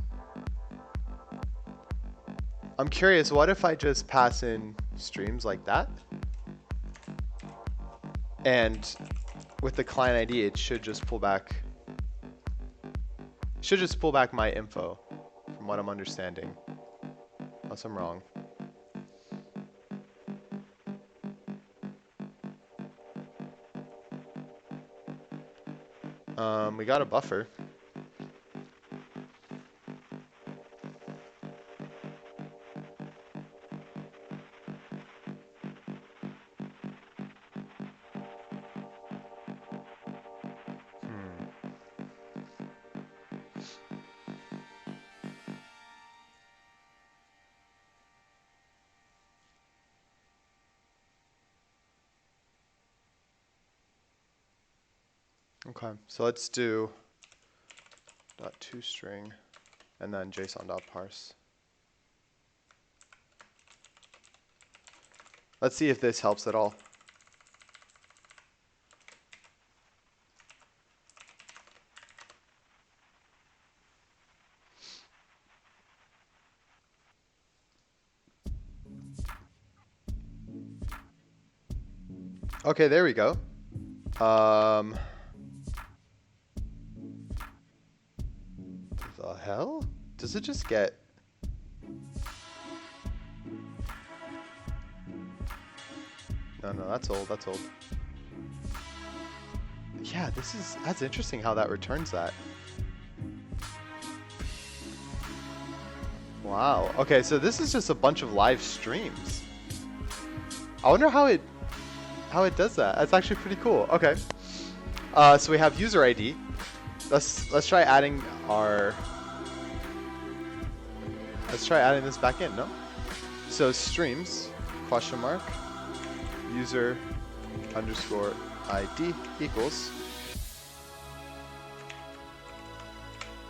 I'm curious, what if I just pass in streams like that? And with the client ID, it should just pull back my info, from what I'm understanding. Unless I'm wrong. We got a buffer. Okay, so let's do .toString and then JSON.parse. Let's see if this helps at all. Okay, there we go. The hell? Does it just get... No, that's old, that's old. Yeah, that's interesting how that returns that. Wow. Okay, so this is just a bunch of live streams. I wonder how it does that. That's actually pretty cool. Okay. So we have user ID. Let's try adding this back in, no? So streams, question mark, user underscore ID equals.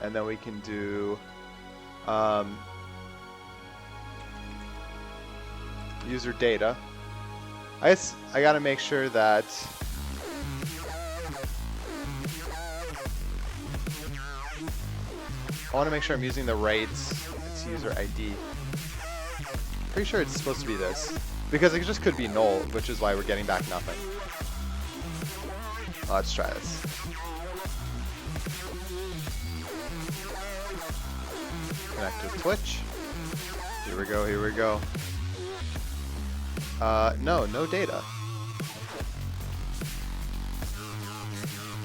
And then we can do user data. I guess I gotta make sure that I want to make sure I'm using the right user ID. Pretty sure it's supposed to be this, because it just could be null, which is why we're getting back nothing. Let's try this. Connect with Twitch. Here we go, here we go. No data.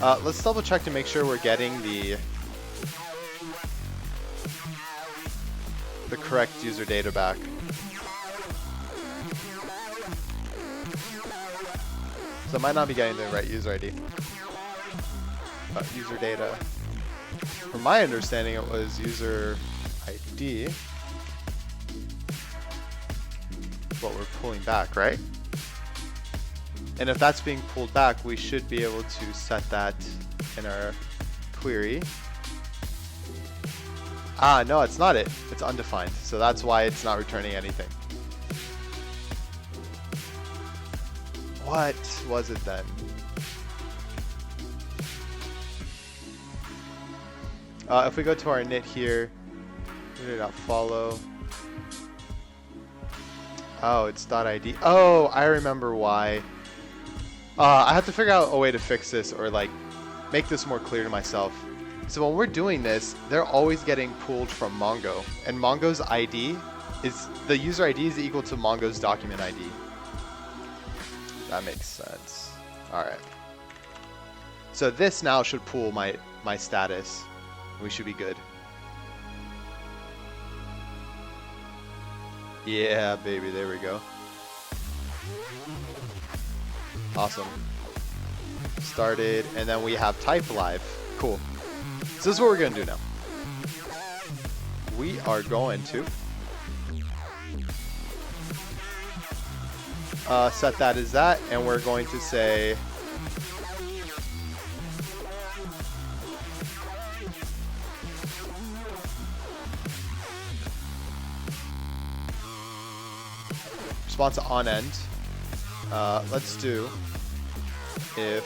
Let's double check to make sure we're getting the correct user data back. So I might not be getting the right user ID. User data. From my understanding, it was user ID. What we're pulling back, right? And if that's being pulled back, we should be able to set that in our query. Ah, no, it's not it. It's undefined. So that's why it's not returning anything. What was it then? If we go to our init here, follow. Oh, it's .id. Oh, I remember why. I have to figure out a way to fix this or like make this more clear to myself. So when we're doing this, they're always getting pulled from Mongo, and Mongo's ID is the user ID is equal to Mongo's document ID. That makes sense. All right. So this now should pull my status. We should be good. Yeah, baby, there we go. Awesome. Started, and then we have type live. Cool. So this is what we're gonna do now. We are going to set that as that, and we're going to say response to on end. Let's do if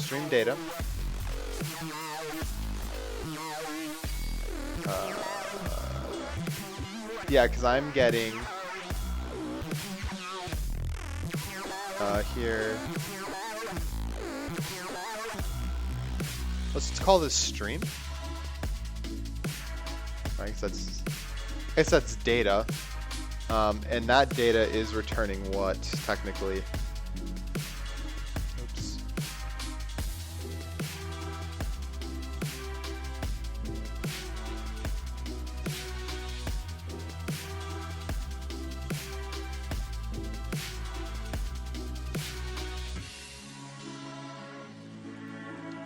stream data yeah, because I'm getting here. Let's call this stream. I guess that's data. And that data is returning what, technically? Oops.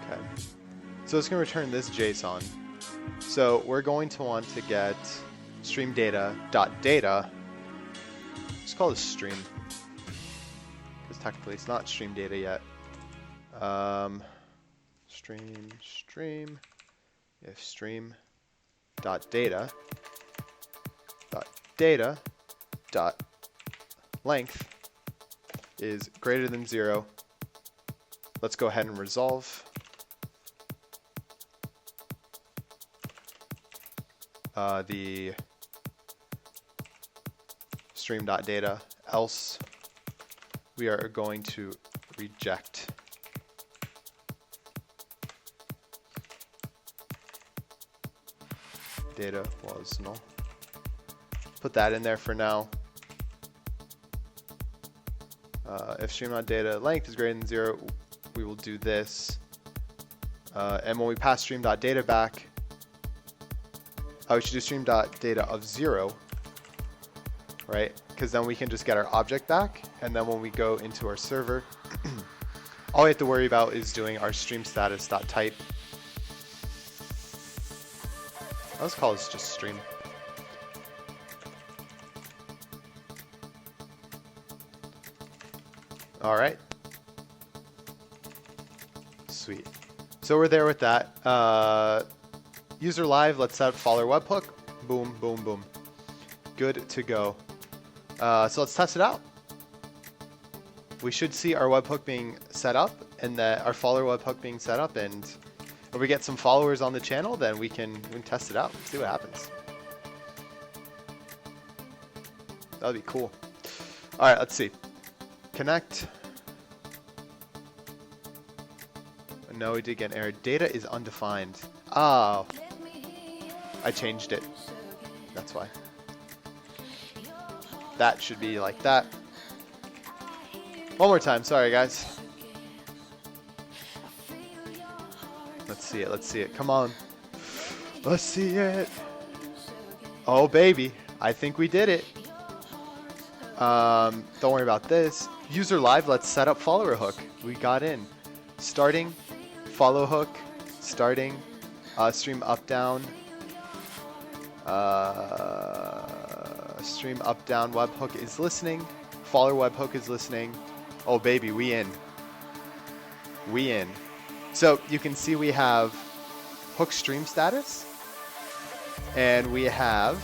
Okay. So it's going to return this JSON. So we're going to want to get stream data.data. Let's call this stream, because technically it's not stream data yet. Stream, if stream dot data dot length is greater than 0. Let's go ahead and resolve the stream.data, else we are going to reject. Data was null. Put that in there for now. If stream.data length is greater than 0, we will do this. And when we pass stream.data back, we should do stream.data of 0. Right? Because then we can just get our object back, and then when we go into our server, all we have to worry about is doing our stream status.type. Let's call this just stream. All right. Sweet. So we're there with that. User live, let's set up follower webhook. Boom, boom, boom. Good to go. So let's test it out. We should see our webhook being set up, and our follower webhook being set up, and if we get some followers on the channel, then we can test it out, see what happens. That'd be cool. All right, let's see. Connect. No, we did get an error. Data is undefined. Oh. I changed it. That's why. That should be like that. One more time. Sorry, guys. Let's see it. Let's see it. Come on. Let's see it. Oh, baby. I think we did it. Don't worry about this. User live. Let's set up follower hook. We got in. Starting. Follow hook. Starting. Stream up down. Stream up down. Webhook is listening. Follower webhook is listening. Oh, baby. We in. We in. So you can see we have hook stream status, and we have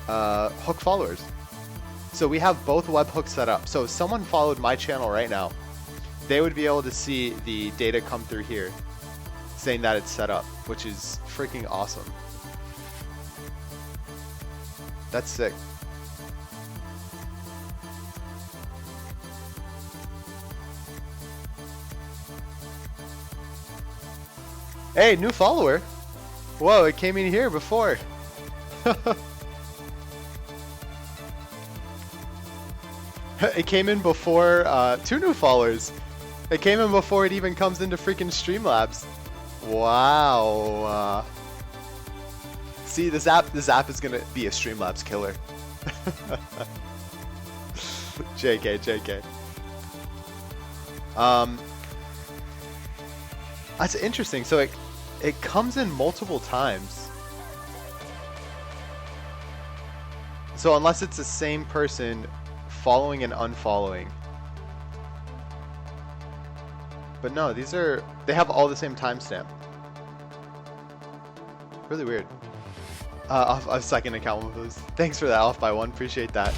hook followers. So we have both webhooks set up. So if someone followed my channel right now, they would be able to see the data come through here saying that it's set up, which is freaking awesome. That's sick. Hey, new follower. Whoa, it came in here before. It came in before 2 new followers. It came in before it even comes into freaking Streamlabs. Wow. See, this app is gonna be a Streamlabs killer. JK. That's interesting. So it comes in multiple times. So unless it's the same person following and unfollowing. But no, they have all the same timestamp. Really weird. A second account with those. Thanks for that, off by 1. Appreciate that.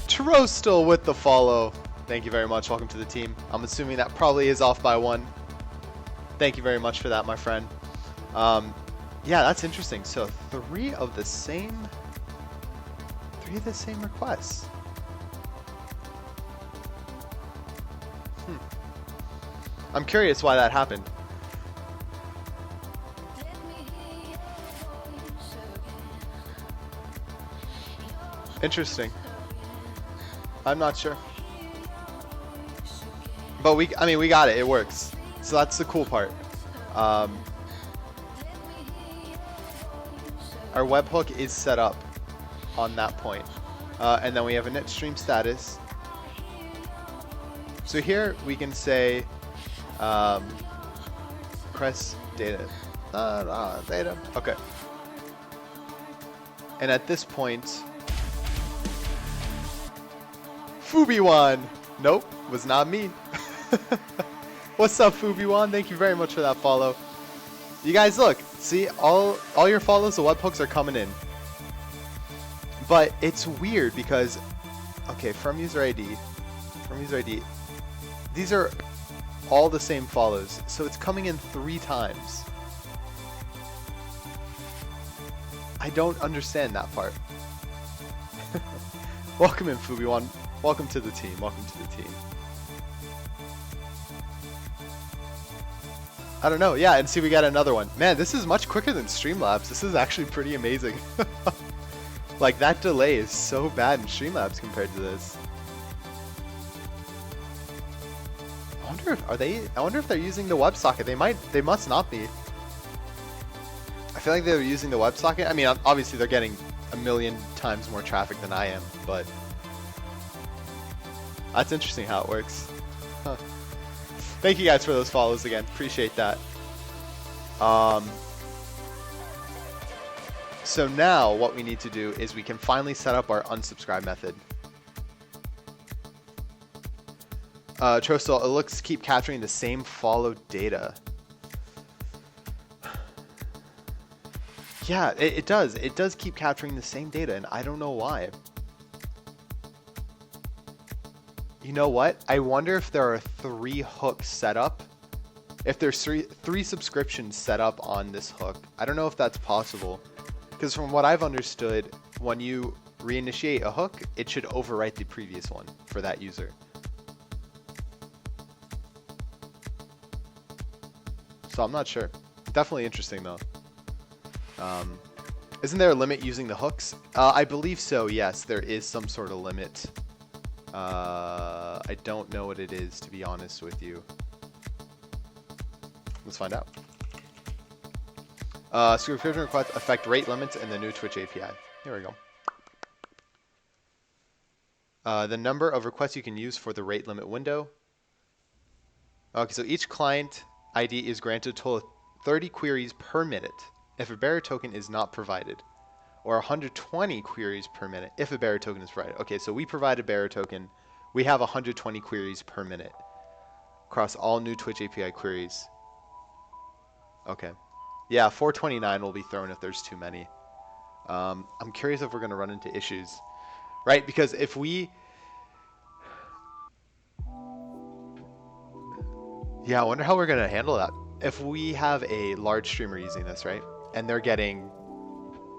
Tro still with the follow. Thank you very much. Welcome to the team. I'm assuming that probably is off by 1. Thank you very much for that, my friend. Yeah, that's interesting. So 3 of the same requests. I'm curious why that happened. Interesting. I'm not sure. But we got it. It works. So that's the cool part. Our webhook is set up on that point. And then we have a net stream status. So here we can say press data. Data. Okay. And at this point, Fubiwan. Nope, was not me. What's up, Fubiwan? Thank you very much for that follow. You guys, look, see, all your follows, the webhooks are coming in. But it's weird because, okay, from user ID, these are all the same follows, so it's coming in 3 times. I don't understand that part. Welcome in, Fubiwan. Welcome to the team. Welcome to the team. I don't know. Yeah, and see, we got another one. Man, this is much quicker than Streamlabs. This is actually pretty amazing. Like, that delay is so bad in Streamlabs compared to this. I wonder if they're using the WebSocket. They must not be. I feel like they're using the WebSocket. I mean, obviously they're getting a million times more traffic than I am, but that's interesting how it works. Huh. Thank you guys for those follows again. Appreciate that. So now what we need to do is we can finally set up our unsubscribe method. Trostel, it looks to keep capturing the same follow data. Yeah, it does. It does keep capturing the same data, and I don't know why. You know what? I wonder if there are 3 hooks set up. If there's three subscriptions set up on this hook. I don't know if that's possible. Because from what I've understood, when you reinitiate a hook, it should overwrite the previous one for that user. So I'm not sure. Definitely interesting though. Isn't there a limit using the hooks? I believe so, yes. There is some sort of limit. I don't know what it is, to be honest with you. Let's find out. Subscription requests affect rate limits in the new Twitch API. Here we go. The number of requests you can use for the rate limit window. Okay, so each client ID is granted a total of 30 queries per minute if a bearer token is not provided, or 120 queries per minute if a bearer token is provided. Okay, so we provide a bearer token. We have 120 queries per minute across all new Twitch API queries. Okay. Yeah, 429 will be thrown if there's too many. I'm curious if we're going to run into issues, right? Because if we... Yeah, I wonder how we're going to handle that. If we have a large streamer using this, right? And they're getting...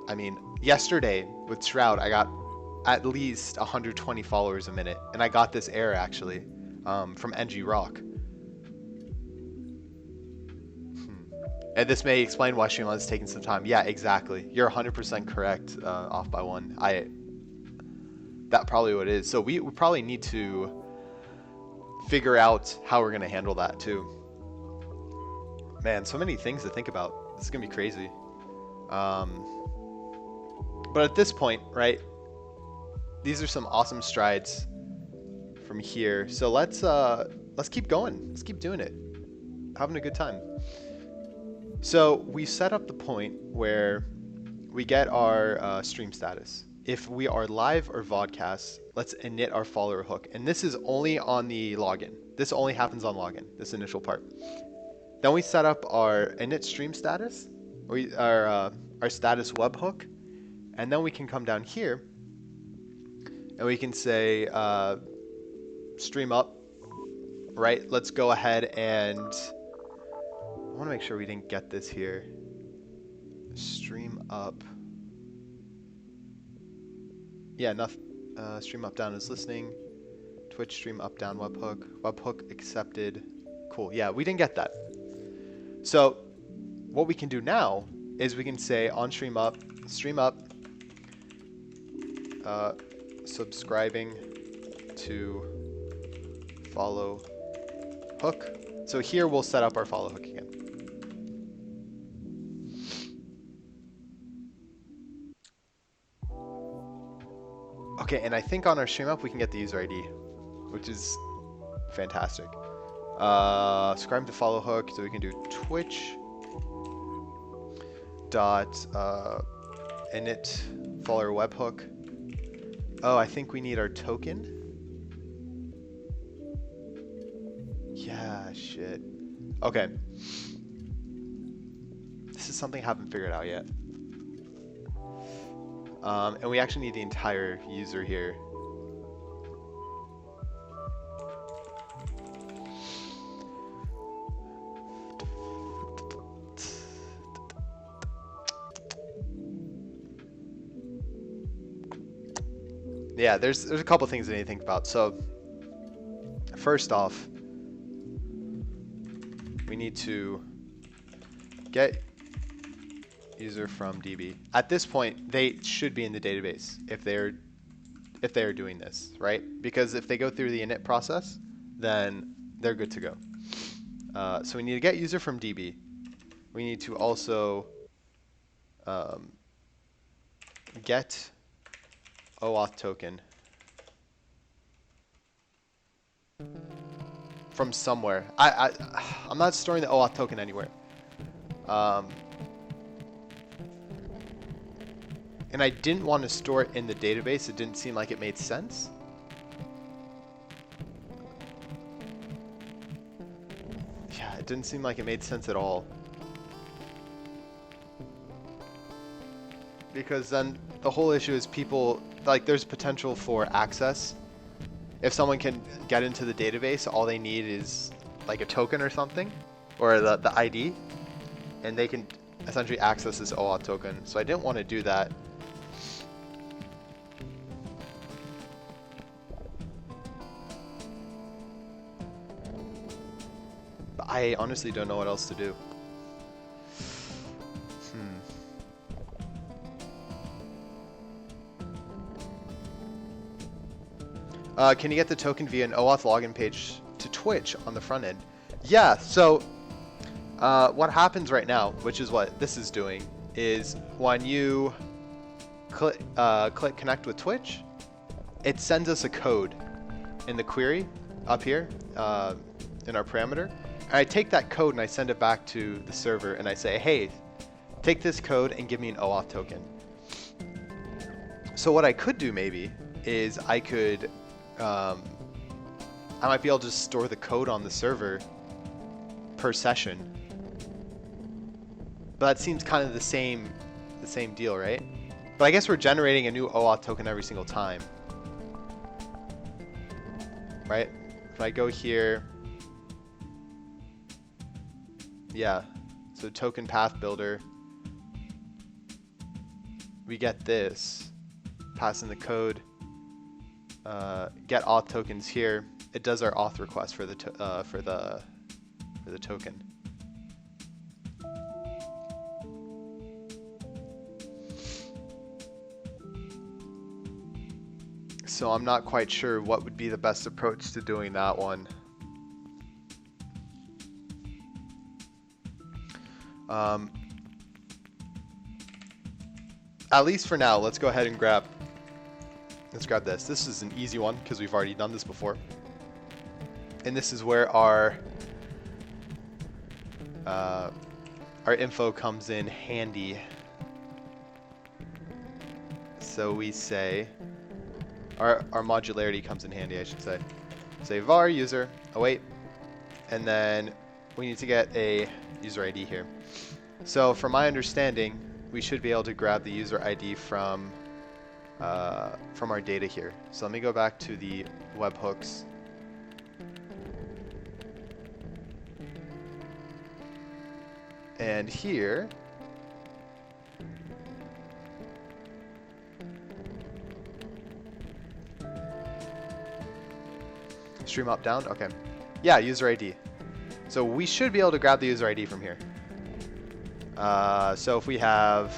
I mean, yesterday with Shroud, I got at least 120 followers a minute. And I got this error, actually, from NG Rock. And this may explain why Streamlabs is taking some time. Yeah, exactly. You're 100% correct, off by one. That probably what it is. So we probably need to figure out how we're going to handle that too. Man, so many things to think about. This is going to be crazy. But at this point, right, these are some awesome strides from here. So let's keep going. Let's keep doing it. Having a good time. So we set up the point where we get our stream status. If we are live or vodcast, let's init our follower hook. And this is only on the login. This only happens on login, this initial part. Then we set up our init stream status, our status webhook. And then we can come down here and we can say stream up, right? Let's go ahead and... I want to make sure we didn't get this here. Stream up. Yeah, enough. Stream up down is listening. Twitch stream up down webhook. Webhook accepted. Cool. Yeah, we didn't get that. So what we can do now is we can say on stream up, subscribing to follow hook. So here we'll set up our follow hook again. Okay, and I think on our stream up we can get the user ID, which is fantastic. Subscribe to follow hook, so we can do Twitch dot init follower webhook. Oh, I think we need our token. Yeah, shit. Okay. This is something I haven't figured out yet. And we actually need the entire user here. Yeah, there's a couple things I need to think about. So, first off, we need to get user from DB. At this point, they should be in the database if they are doing this, right? Because if they go through the init process, then they're good to go. So we need to get user from DB. We need to also get OAuth token from somewhere. I'm not storing the OAuth token anywhere. And I didn't want to store it in the database. It didn't seem like it made sense. Yeah, it didn't seem like it made sense at all. Because then the whole issue is people, like, there's potential for access. If someone can get into the database, all they need is like a token or something, or the ID, and they can essentially access this OAuth token. So I didn't want to do that. But I honestly don't know what else to do. Can you get the token via an OAuth login page to Twitch on the front end? Yeah, so what happens right now, which is what this is doing, is when you click connect with Twitch, it sends us a code in the query up here in our parameter. And I take that code and I send it back to the server and I say, hey, take this code and give me an OAuth token. So what I could do maybe is I could, I might be able to just store the code on the server per session. But that seems kind of the same deal, right? But I guess we're generating a new OAuth token every single time, right? If I go here, yeah, so token path builder, we get this, pass in the code, get auth tokens here. It does our auth request for the token. So I'm not quite sure what would be the best approach to doing that one. At least for now, let's go ahead and grab this. This is an easy one because we've already done this before. And this is where our info comes in handy. So we say, our modularity comes in handy, I should say. Say var user, await, and then we need to get a user ID here. So from my understanding, we should be able to grab the user ID from our data here. So let me go back to the webhooks. And here, stream up, down, okay. Yeah, user ID. So we should be able to grab the user ID from here. So if we have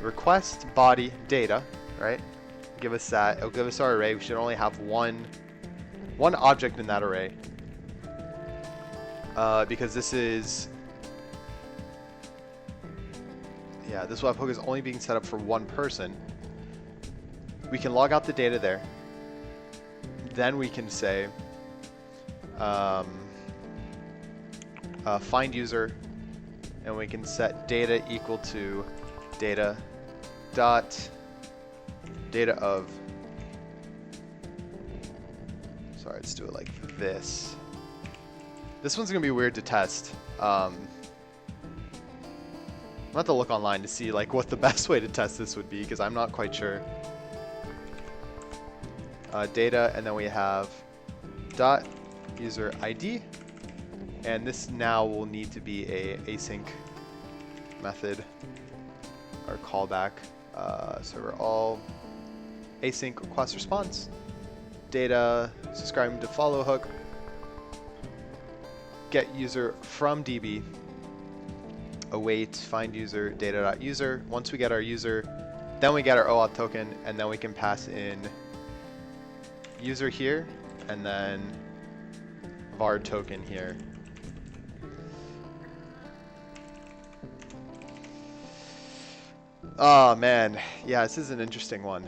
request body data, right? Give us that, it'll give us our array. We should only have one object in that array. Because this is, yeah, this webhook is only being set up for one person. We can log out the data there. Then we can say find user, and we can set data equal to data of, sorry, let's do it like this. This one's gonna be weird to test. I'm gonna have to look online to see like what the best way to test this would be, because I'm not quite sure. Data, and then we have dot user ID, and this now will need to be a async method or callback. So we're all async request response, data subscribing to follow hook, get user from DB, await find user data.user. Once we get our user, then we get our OAuth token, and then we can pass in user here, and then var token here. Oh man, yeah, this is an interesting one.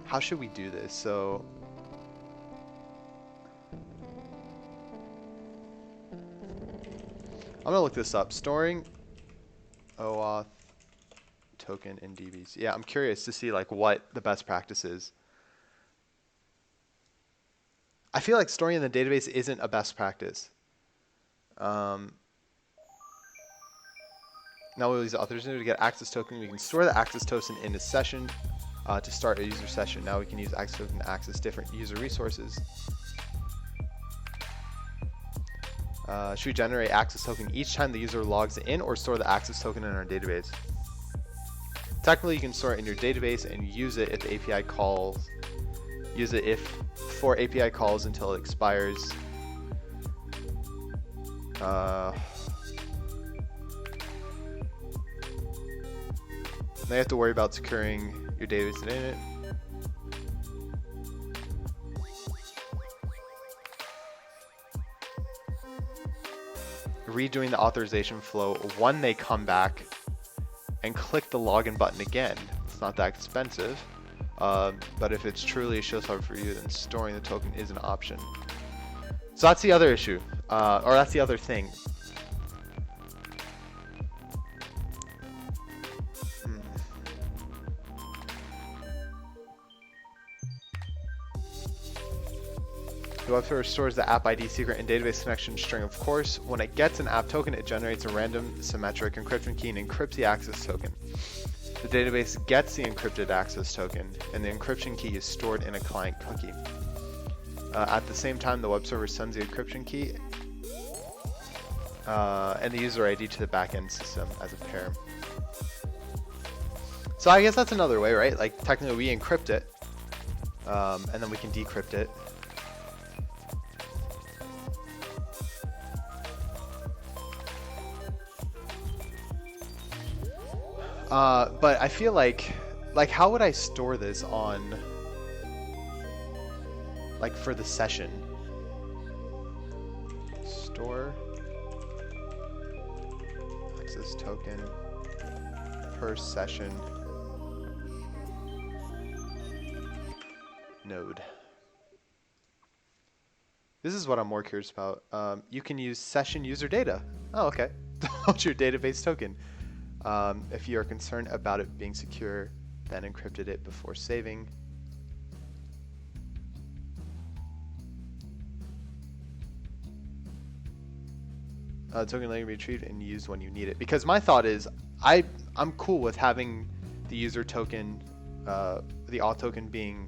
How should we do this? So I'm gonna look this up. Storing OAuth token in DBs. Yeah, I'm curious to see like what the best practice is. I feel like storing in the database isn't a best practice. Now we'll use the authors to get access token. We can store the access token in a session to start a user session. Now we can use access token to access different user resources. Should we generate access token each time the user logs in, or store the access token in our database? Technically, you can store it in your database and use it if the API calls. Use it for API calls until it expires. Now you have to worry about securing your database in it. redoing the authorization flow when they come back and click the login button again. It's not that expensive, but if it's truly a showstopper for you, then storing the token is an option. So that's the other issue, or that's the other thing. The web server stores the app ID secret and database connection string. Of course, when it gets an app token, it generates a random symmetric encryption key and encrypts the access token. The database gets the encrypted access token, and the encryption key is stored in a client cookie. At the same time, the web server sends the encryption key and the user ID to the backend system as a pair. So I guess that's another way, right? Like technically we encrypt it, and then we can decrypt it. But I feel like how would I store this on, like for the session? Store access token per session node. This is what I'm more curious about. You can use session user data. Oh, okay. Hold your database token. If you are concerned about it being secure, then encrypted it before saving. Token later be retrieved and used when you need it. Because my thought is, I'm cool with having the user token, the auth token being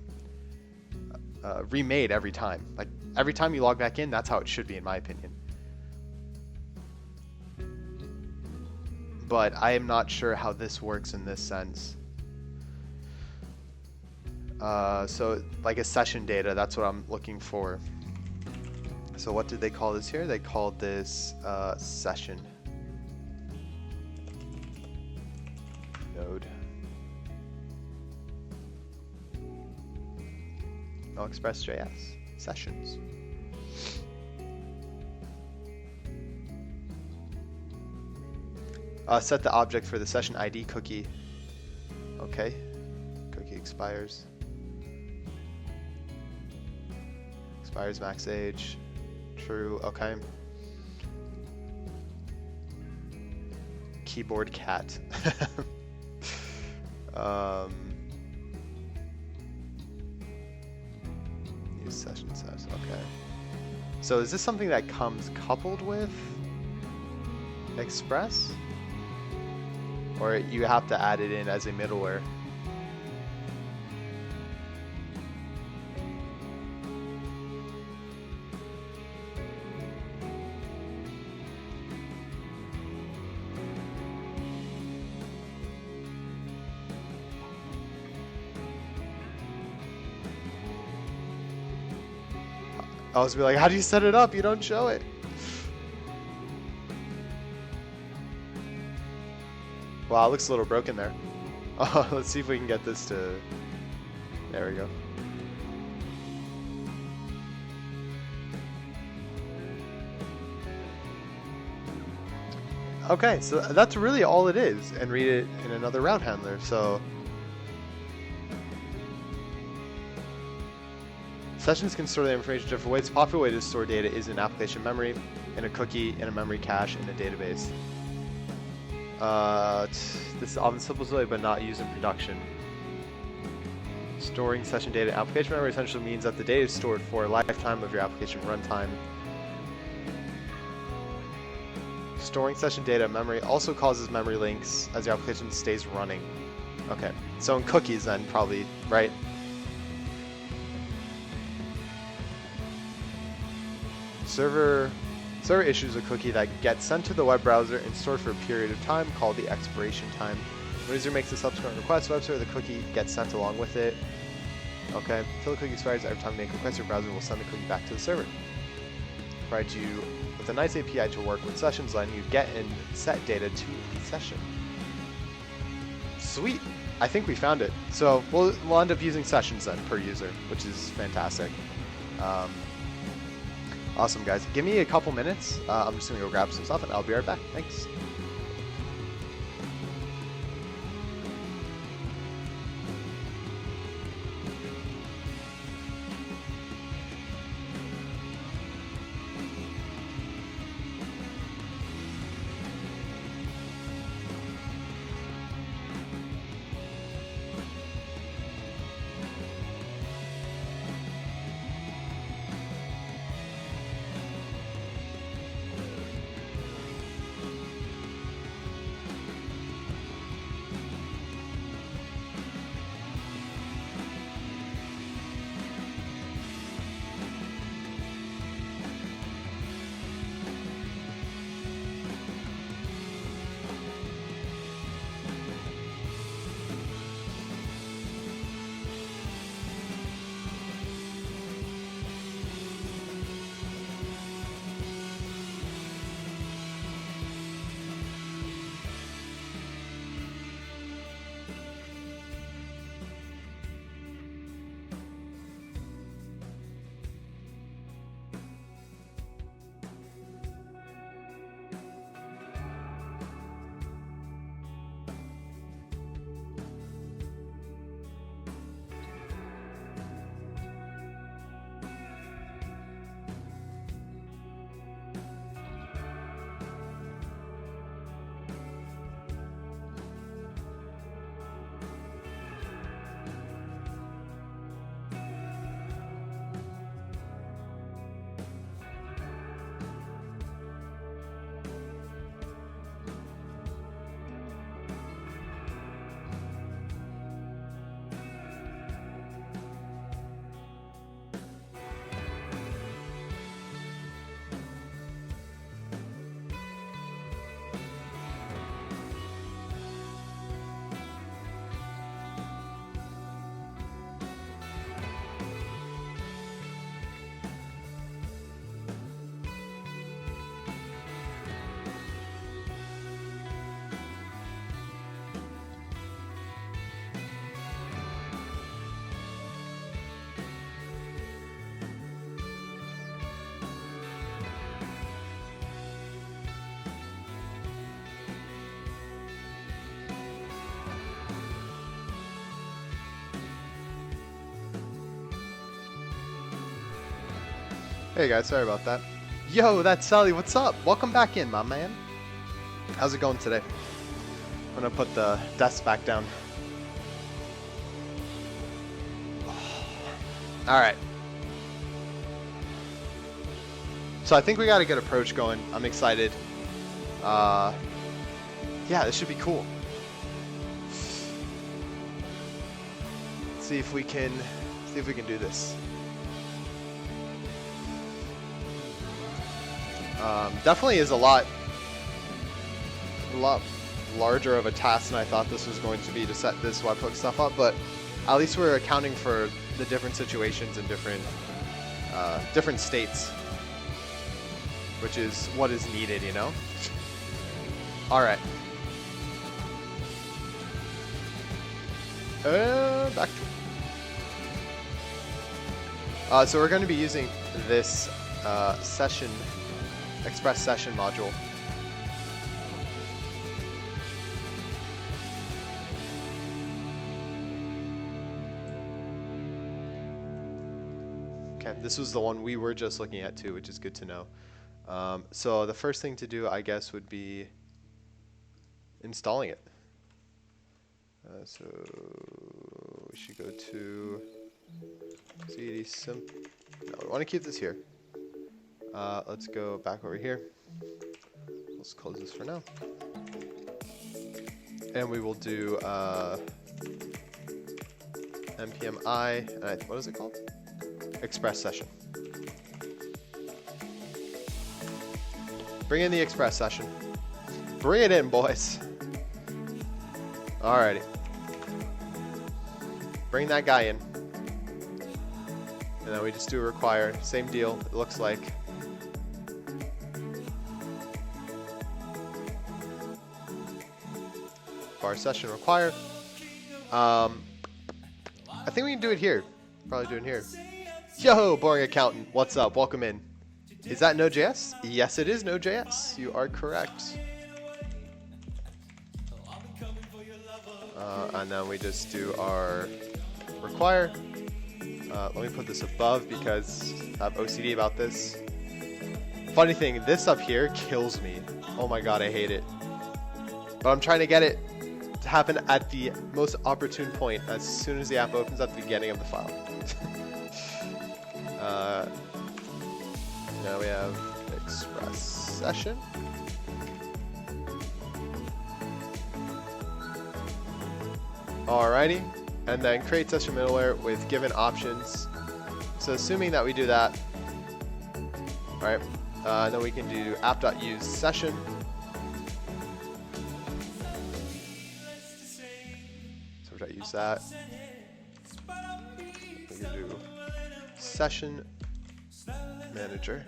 remade every time. Like every time you log back in, that's how it should be, in my opinion. But I am not sure how this works in this sense. So like a session data, that's what I'm looking for. So what did they call this here? They called this session node. No Express.js sessions. Set the object for the session ID cookie. Okay. Cookie expires. Expires max age. True. Okay. Keyboard cat. Use session size. Okay. So is this something that comes coupled with Express? Or you have to add it in as a middleware? I was be like, how do you set it up? You don't show it. Wow, it looks a little broken there. Oh, let's see if we can get this to... There we go. Okay, so that's really all it is, and read it in another route handler. So sessions can store the information different ways. The popular way to store data is in application memory, in a cookie, in a memory cache, in a database. This is often simple but not used in production. Storing session data in application memory essentially means that the data is stored for a lifetime of your application runtime. Storing session data in memory also causes memory links as your application stays running. Okay, so in cookies then probably, right? Server issues a cookie that gets sent to the web browser and stored for a period of time called the expiration time. When the user makes a subsequent request to the web server, the cookie gets sent along with it. Okay, until the cookie expires, every time you make a request, your browser will send the cookie back to the server. Provides you with a nice API to work with sessions, letting you get and set data to the session. Sweet, I think we found it. So we'll end up using sessions then per user, which is fantastic. Awesome, guys. Give me a couple minutes. I'm just gonna go grab some stuff, and I'll be right back. Thanks. Hey guys, sorry about that. Yo, that's Sally. What's up? Welcome back in, my man. How's it going today? I'm gonna put the desk back down. Alright. So I think we got a good approach going. I'm excited. Yeah, this should be cool. Let's see if we can do this. Definitely is a lot larger of a task than I thought this was going to be to set this webhook stuff up, but at least we're accounting for the different situations and different states, which is what is needed, you know? Alright. Back to so we're going to be using this express session module. Okay, this was the one we were just looking at too, which is good to know. So the first thing to do, I guess, would be installing it. So we should go to cd simp. No, we want to keep this here. Let's go back over here. Let's close this for now. And we will do npm I, what is it called? Express session. Bring in the express session. Bring it in, boys. Alrighty. Bring that guy in. And then we just do require. Same deal, it looks like. Bar session require. I think we can do it here. Probably do it here. Yo, boring accountant. What's up? Welcome in. Is that Node.js? Yes, it is Node.js. You are correct. And then we just do our require. Let me put this above because I have OCD about this. Funny thing, this up here kills me. Oh my god, I hate it. But I'm trying to get it to happen at the most opportune point as soon as the app opens at the beginning of the file. Now we have express session. Alrighty, and then create session middleware with given options. So assuming that we do that, all right, then we can do app.use session. So we're gonna use that. We can do session manager.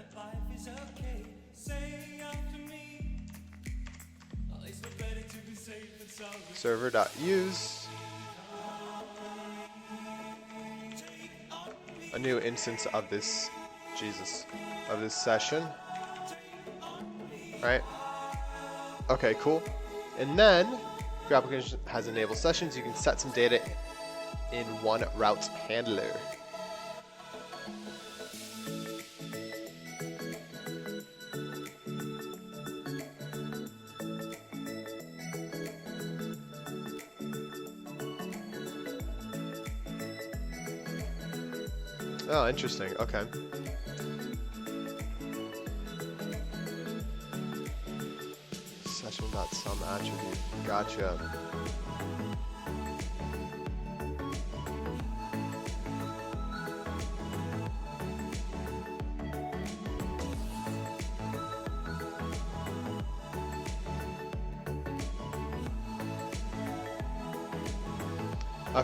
Server.use a new instance of this of this session. Right? Okay, cool. And then if your application has enabled sessions, you can set some data in one route handler. Oh, interesting. Okay. Session.sum attribute. Gotcha.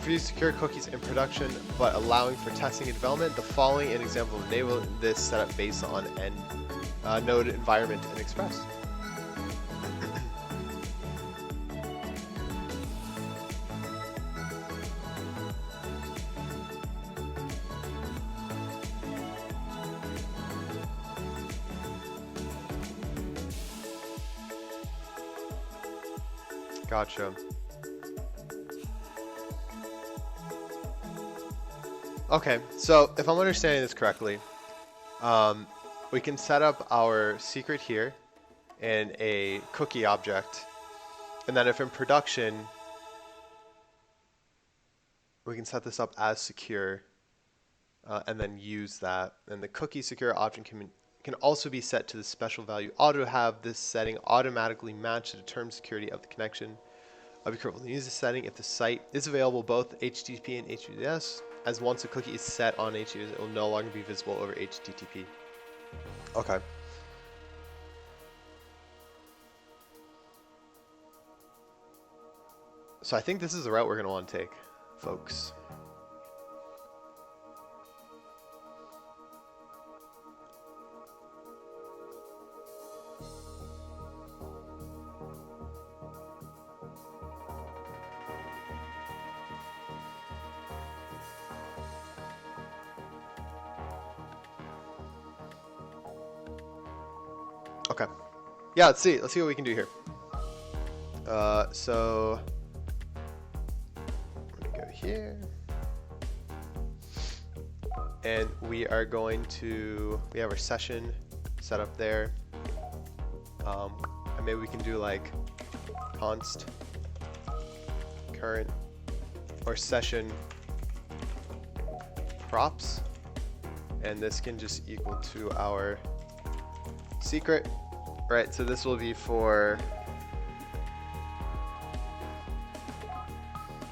For you to secure cookies in production, but allowing for testing and development, the following an example of enabling this setup based on an node environment in Express. Gotcha. Okay, so if I'm understanding this correctly, we can set up our secret here in a cookie object, and then if in production, we can set this up as secure, and then use that. And the cookie secure option can also be set to the special value auto have this setting automatically match the term security of the connection. Be careful to use this setting if the site is available both HTTP and HTTPS, as once a cookie is set on HTTPS, it will no longer be visible over HTTP. Okay. So I think this is the route we're going to want to take, folks. Okay. Yeah, let's see what we can do here. So let me go here. And we are going to, we have our session set up there. And maybe we can do like const current or session props. And this can just equal to our secret. Right, so this will be for,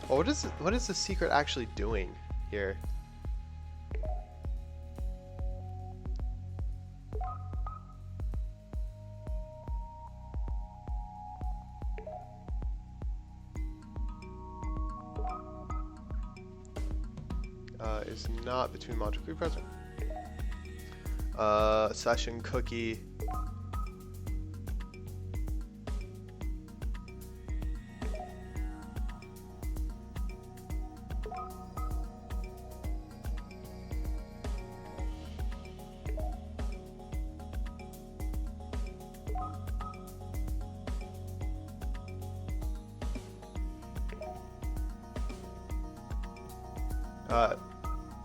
well, what is the secret actually doing here? Is not between module cookie present. Session cookie.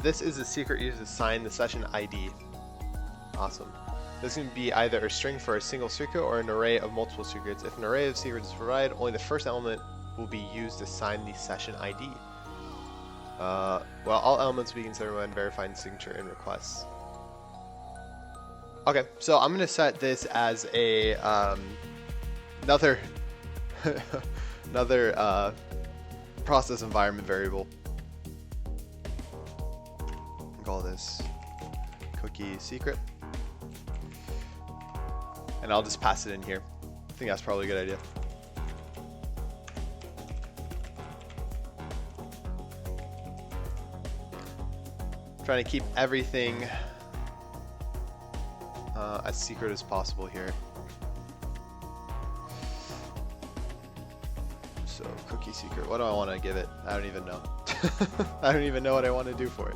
This is a secret used to assign the session ID. Awesome. This can be either a string for a single secret or an array of multiple secrets. If an array of secrets is provided, only the first element will be used to assign the session ID. Well, all elements will be considered when verifying signature in requests. Okay, so I'm going to set this as a another another process environment variable. Call this cookie secret, and I'll just pass it in here. I think that's probably a good idea. Trying to keep everything as secret as possible here. So cookie secret, what do I want to give it? I don't even know. I don't even know what I want to do for it.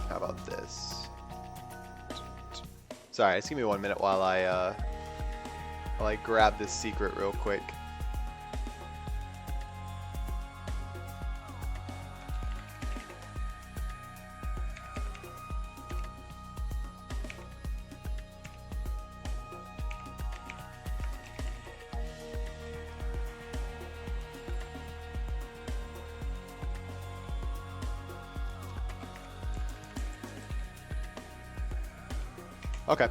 How about this? Sorry, just give me 1 minute while I grab this secret real quick. Okay.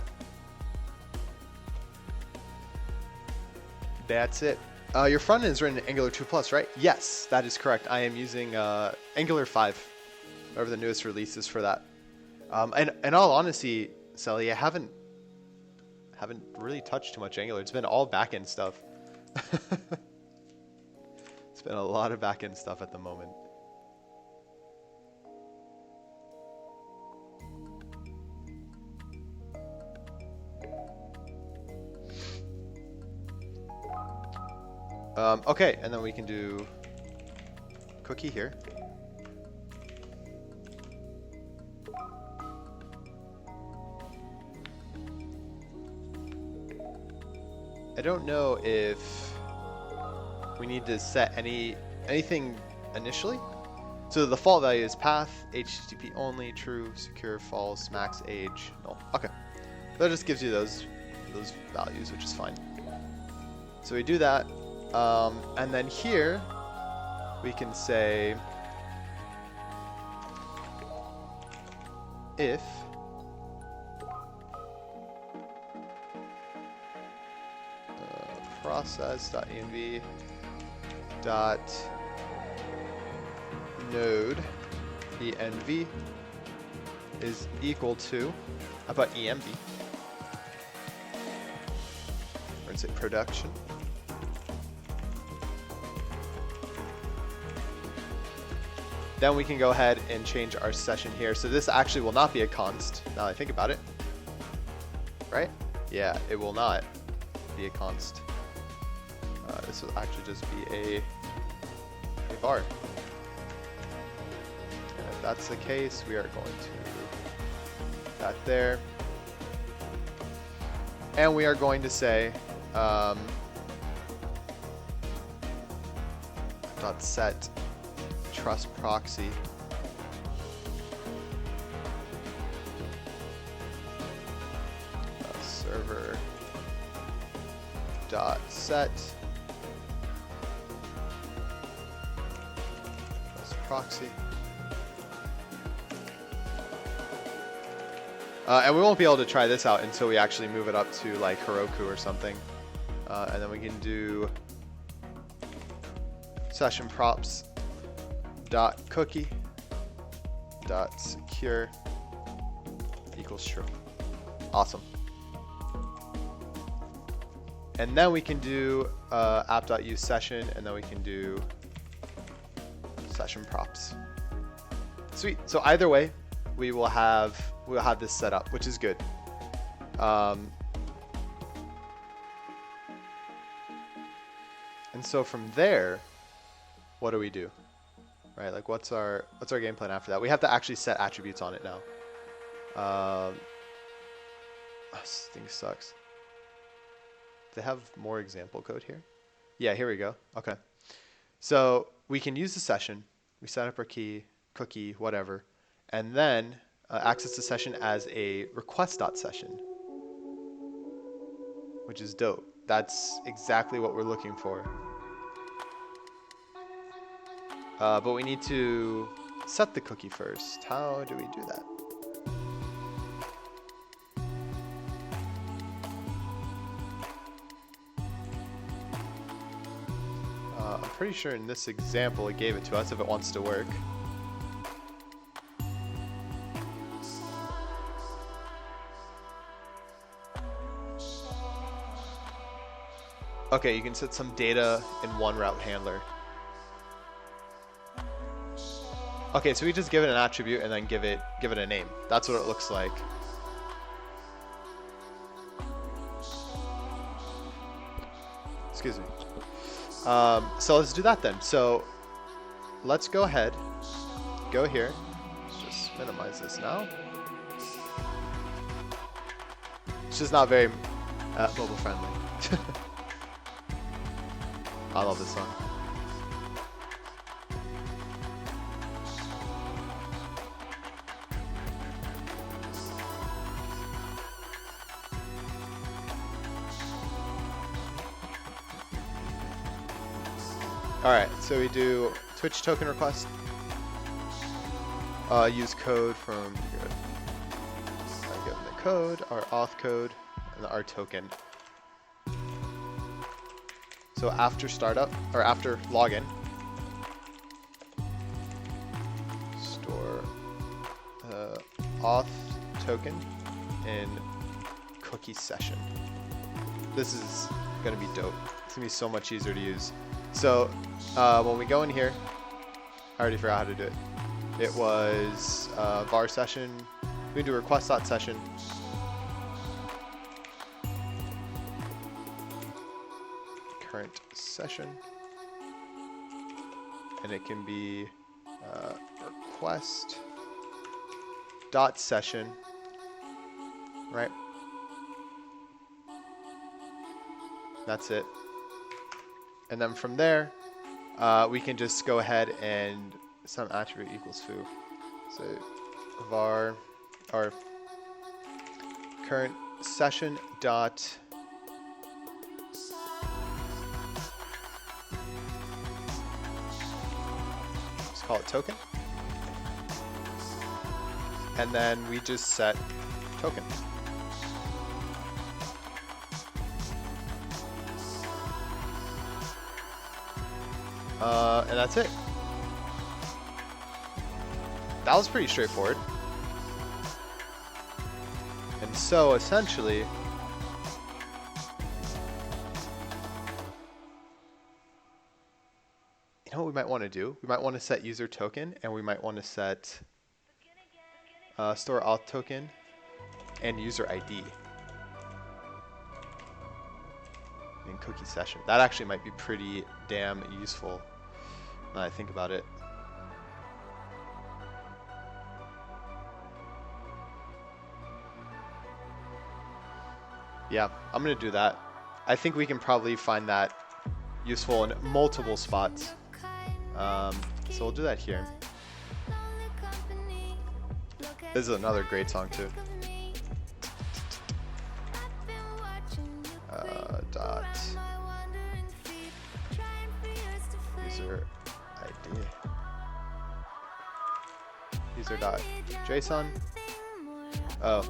That's it. Your front end is written in Angular 2+, right? Yes, that is correct. I am using Angular 5, whatever the newest release is for that. And in all honesty, Sally, I haven't really touched too much Angular. It's been all backend stuff. It's been a lot of backend stuff at the moment. Okay, and then we can do cookie here. I don't know if we need to set anything initially. So the default value is path, HTTP only, true, secure, false, max, age, null. Okay, that just gives you those values, which is fine. So we do that. And then here we can say if process.env dot node env is equal to, how about env? We're going to say production. Then we can go ahead and change our session here. So this actually will not be a const, now that I think about it. Right? Yeah, it will not be a const. This will actually just be a var. And if that's the case, we are going to put that there. And we are going to say dot set trust proxy server dot set trust proxy, and we won't be able to try this out until we actually move it up to like Heroku or something, and then we can do session props dot cookie dot secure equals true. Awesome. And then we can do app.use session, and then we can do session props. Sweet. So either way, we'll have this set up, which is good. And so from there, what do we do? Right, like what's our game plan after that? We have to actually set attributes on it now. This thing sucks. They have more example code here. Yeah, here we go. Okay. So we can use the session. We set up our key, cookie, whatever, and then access the session as a request.session, which is dope. That's exactly what we're looking for. But we need to set the cookie first. How do we do that? I'm pretty sure in this example it gave it to us if it wants to work. Okay, you can set some data in one route handler. Okay, so we just give it an attribute and then give it a name. That's what it looks like. Excuse me. So let's do that then. So let's go ahead, go here. Let's just minimize this now. It's just not very mobile friendly. I love this song. Alright, so we do Twitch token request. Use code from here. I give them the code, our auth code, and our token. So after startup, or after login, store auth token in cookie session. This is going to be dope. It's going to be so much easier to use. So when we go in here, I already forgot how to do it. It was var session. We can do request.session. Current session. And it can be request.session, right? That's it. And then from there, we can just go ahead and some attribute equals foo. So var or current session dot let's call it token. And then we just set token. And that's it. That was pretty straightforward. And so essentially, you know what we might want to do? We might want to set user token, and we might want to set store auth token and user ID in cookie session. That actually might be pretty damn useful when I think about it. Yeah, I'm gonna do that. I think we can probably find that useful in multiple spots. So we'll do that here. This is another great song too. Dot user ID. User dot JSON. Oh,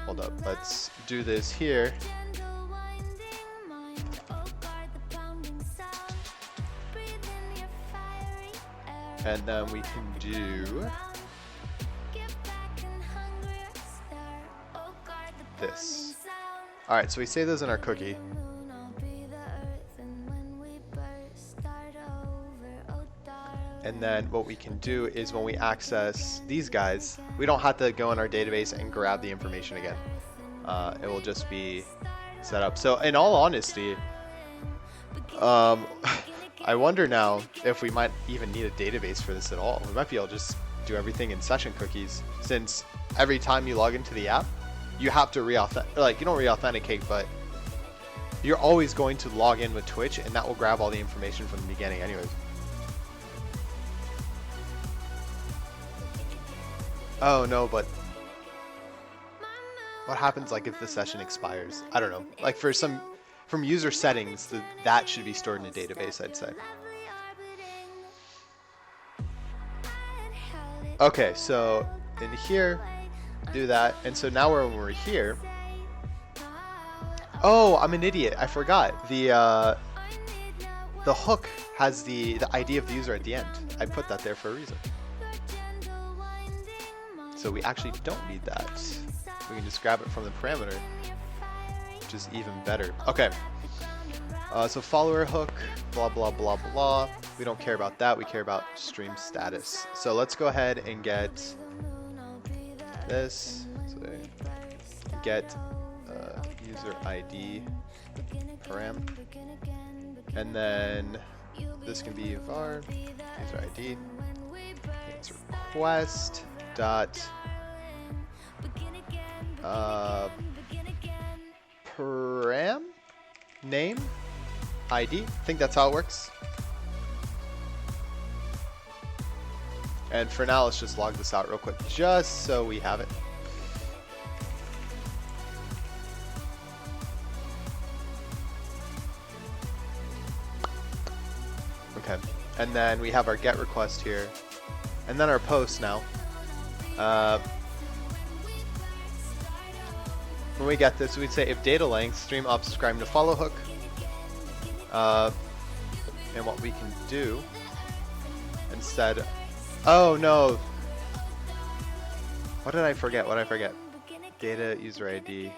hold up. Let's do this here. And then we can do this. All right, so we save those in our cookie. And then what we can do is when we access these guys, we don't have to go in our database and grab the information again. It will just be set up. So in all honesty, I wonder now if we might even need a database for this at all. We might be able to just do everything in session cookies, since every time you log into the app, you have to re-authenticate, like you don't re-authenticate, but you're always going to log in with Twitch, and that will grab all the information from the beginning anyways. Oh no, but what happens like if the session expires? I don't know. Like from user settings, that should be stored in a database, I'd say. Okay, so in here, do that. And so now when we're here, oh, I'm an idiot. I forgot. The hook has the ID of the user at the end. I put that there for a reason. So we actually don't need that. We can just grab it from the parameter, which is even better. Okay. So follower hook, blah, blah, blah, blah. We don't care about that. We care about stream status. So let's go ahead and get this. So get user ID param. And then this can be var user ID. It's request dot param name ID. I think that's how it works. And for now, let's just log this out real quick, just so we have it. Okay, and then we have our get request here, and then our post now. When we get this, we'd say if data length stream up subscribing to follow hook. And what we can do instead, oh no, what did I forget? What did I forget? Data user ID.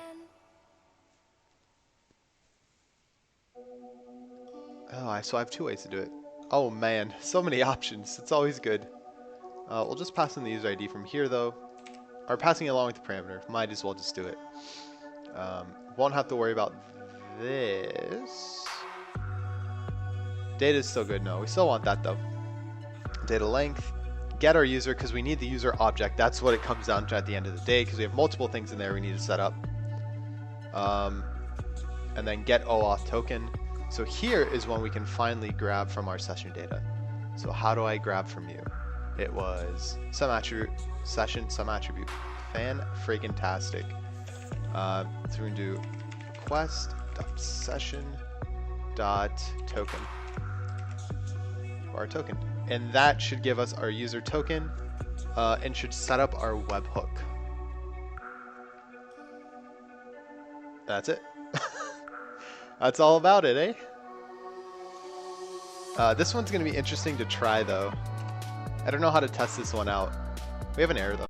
Oh, so I have two ways to do it. Oh man, so many options. It's always good. We'll just pass in the user ID from here though, or passing it along with the parameter. Might as well just do it. Won't have to worry about this. Data is still good. No, we still want that though. Data length. Get our user, because we need the user object. That's what it comes down to at the end of the day, because we have multiple things in there we need to set up. And then get OAuth token. So here is when we can finally grab from our session data. So how do I grab from you? It was some attribute session, some attribute fan friggin' tastic. So we can do request.session.token for our token, and that should give us our user token and should set up our webhook. That's it. That's all about it, eh? This one's gonna be interesting to try though. I don't know how to test this one out. We have an error though.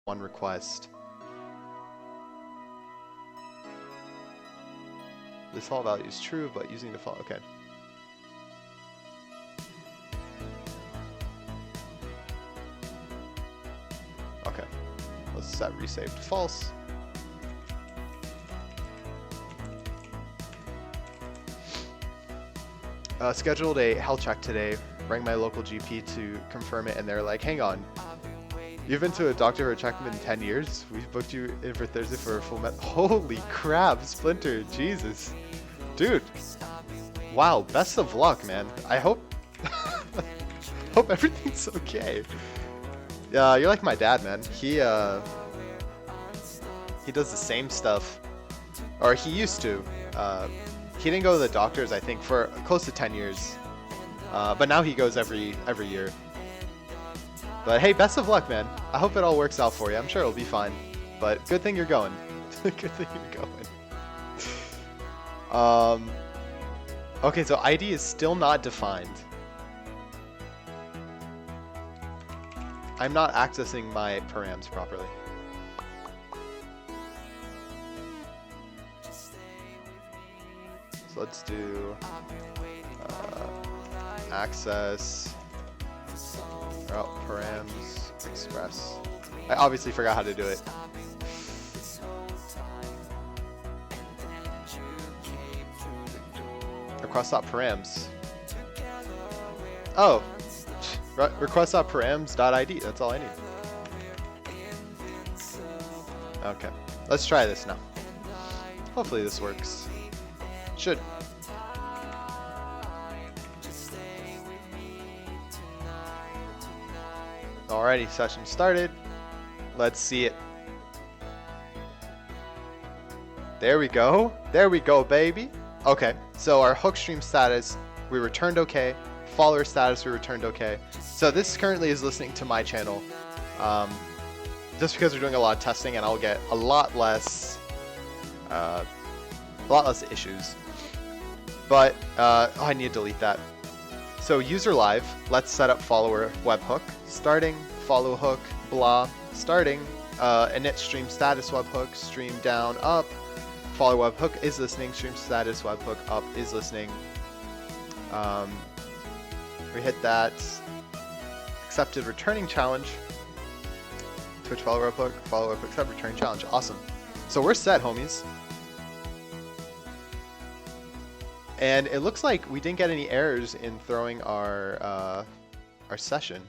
one request. The default value is true, but using default, okay. Okay, let's set resave to false. Scheduled a health check today, rang my local GP to confirm it, and they're like, hang on, you've been to a doctor or checked in 10 years? We booked you in for Thursday for a full med. Holy crap, Splinter, Jesus. Dude, wow, best of luck, man. I hope, hope everything's okay. Yeah, you're like my dad, man. He does the same stuff, or he used to. He didn't go to the doctors, I think, for close to 10 years. But now he goes every year. But hey, best of luck, man. I hope it all works out for you. I'm sure it'll be fine. But good thing you're going. Good thing you're going. Okay, so ID is still not defined. I'm not accessing my params properly. So let's do access params express. I obviously forgot how to do it. Request.params. Oh, request.params.id. That's all I need. Okay, let's try this now. Hopefully this works. Should. Alrighty, session started. Let's see it. There we go. There we go, baby. Okay, so our hook stream status, we returned okay. Follower status, we returned okay. So this currently is listening to my channel. Just because we're doing a lot of testing, and I'll get a lot less issues. But I need to delete that. So user live, let's set up follower webhook. Starting, follow hook, blah. Starting, init stream status webhook, stream down, up. Follower webhook is listening, stream status webhook up is listening. We hit that. Accepted returning challenge. Twitch follower webhook, accept returning challenge. Awesome. So we're set, homies. And it looks like we didn't get any errors in throwing our session,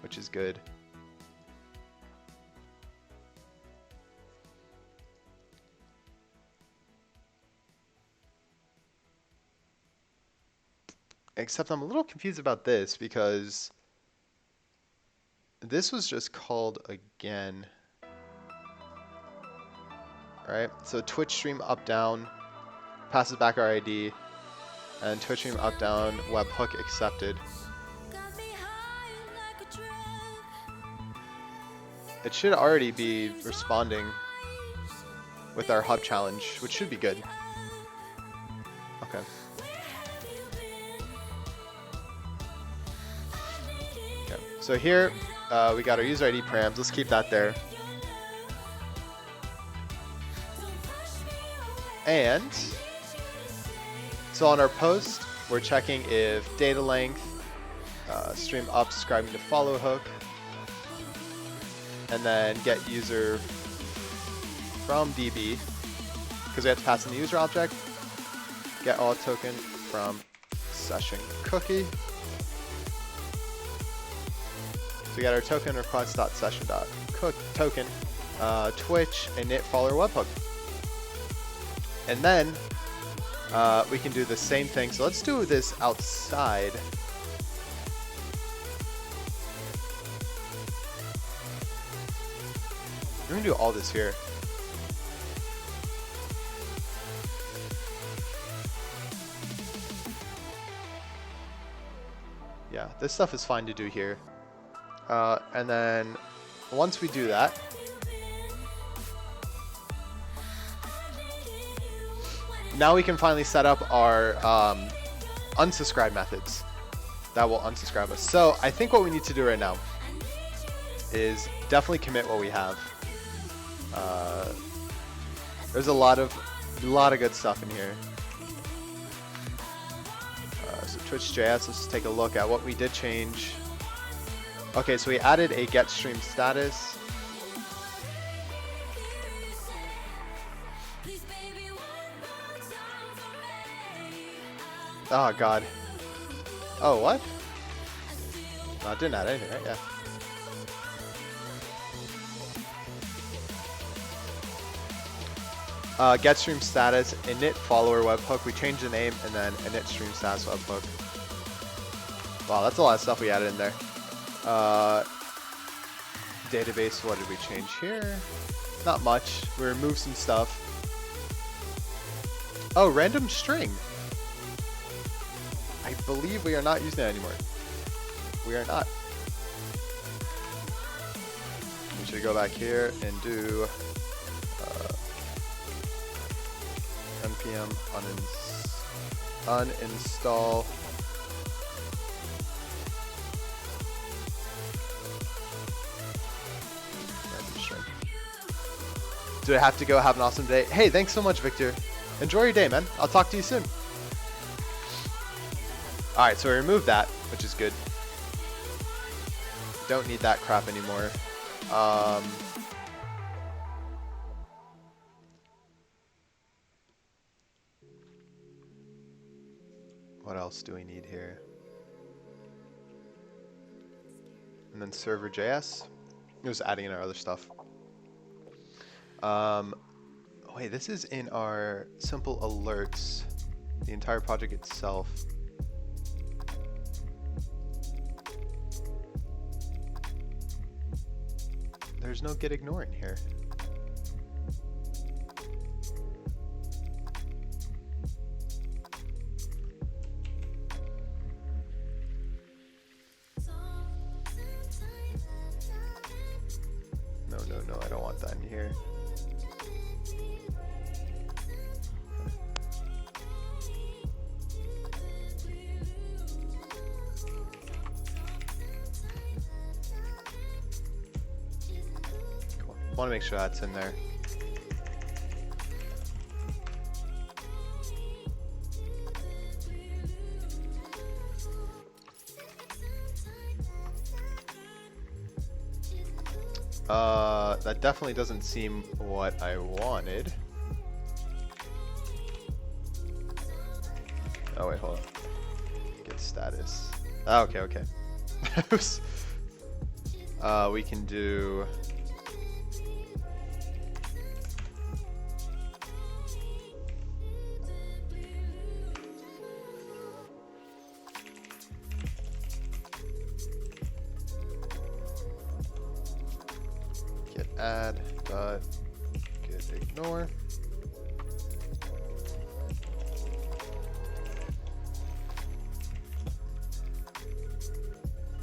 which is good. Except I'm a little confused about this because this was just called again. Alright, so Twitch stream up down passes back our ID, and Twitch stream up down webhook accepted. It should already be responding with our hub challenge, which should be good. Okay. Okay. So here we got our user ID params. Let's keep that there. And so on our post, we're checking if data length, stream up, subscribing to follow hook, and then get user from DB, because we have to pass in the user object, get all token from session cookie. So we got our token request.session.token, Twitch, init follower webhook. And then we can do the same thing. So let's do this outside. We're gonna do all this here. Yeah, this stuff is fine to do here. And then once we do that, now we can finally set up our unsubscribe methods that will unsubscribe us. So I think what we need to do right now is definitely commit what we have. There's a lot of good stuff in here. So Twitch.js, let's take a look at what we did change. Okay, so we added a get stream status. Oh god. Oh, what? No, it didn't add anything, right? Yeah. Get stream status, init follower webhook. We changed the name and then init stream status webhook. Wow, that's a lot of stuff we added in there. Database, what did we change here? Not much. We removed some stuff. Oh, random string. I believe we are not using that anymore. We are not. We should go back here and do npm uninstall random string. Do I have to go? Have an awesome day. Hey, thanks so much, Victor. Enjoy your day, man. I'll talk to you soon. Alright, so we removed that, which is good. Don't need that crap anymore. What else do we need here? And then server.js. Just adding in our other stuff. Wait, this is in our SimpleAlerts. The entire project itself. There's no get ignore in here. No, I don't want that in here. Want to make sure that's in there. That definitely doesn't seem what I wanted. Oh wait, hold on. Get status. Oh, okay. We can do. Add dot get ignore.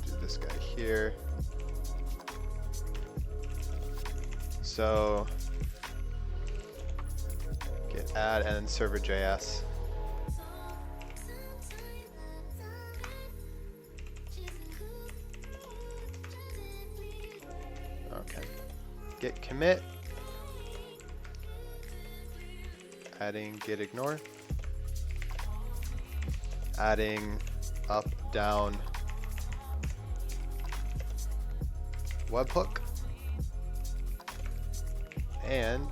Do this guy here. So get add and then server.js. Okay. Get commit, adding get ignore, adding up down webhook, and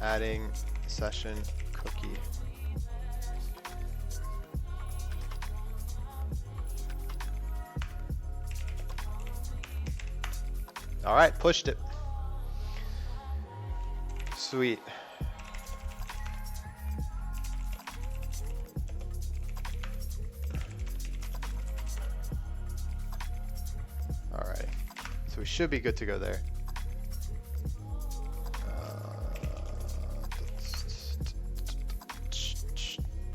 adding session cookie. All right, pushed it. Sweet. All right, so we should be good to go there.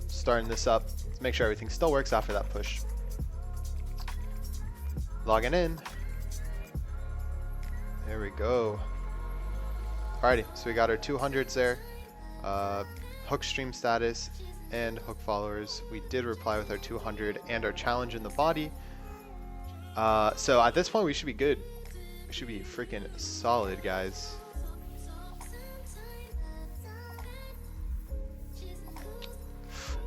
Starting this up. Let's make sure everything still works after that push. Logging in. There we go. Alrighty, so we got our 200s there. Hook stream status and hook followers. We did reply with our 200 and our challenge in the body. So at this point we should be good. should be freaking solid, guys.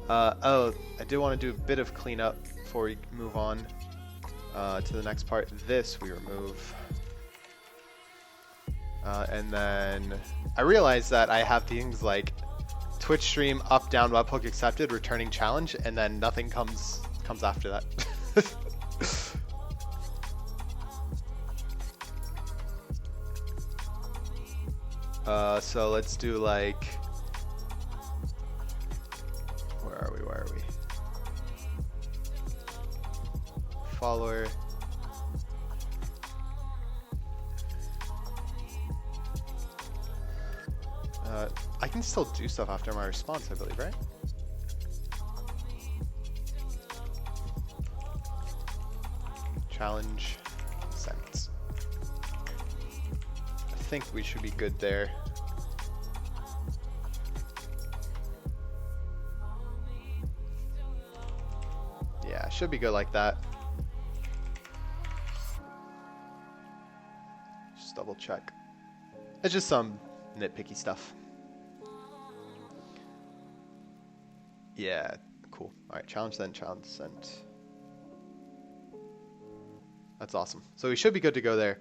Oh, I did want to do a bit of cleanup before we move on to the next part. This we remove. And then I realized that I have things like Twitch stream, up, down, webhook accepted, returning challenge, and then nothing comes after that. So let's do like, where are we? Follower. I can still do stuff after my response, I believe, right? Challenge sent. I think we should be good there. Yeah, should be good like that. Just double check. It's just some nitpicky stuff. Yeah, cool. All right, challenge sent, challenge sent. That's awesome. So we should be good to go there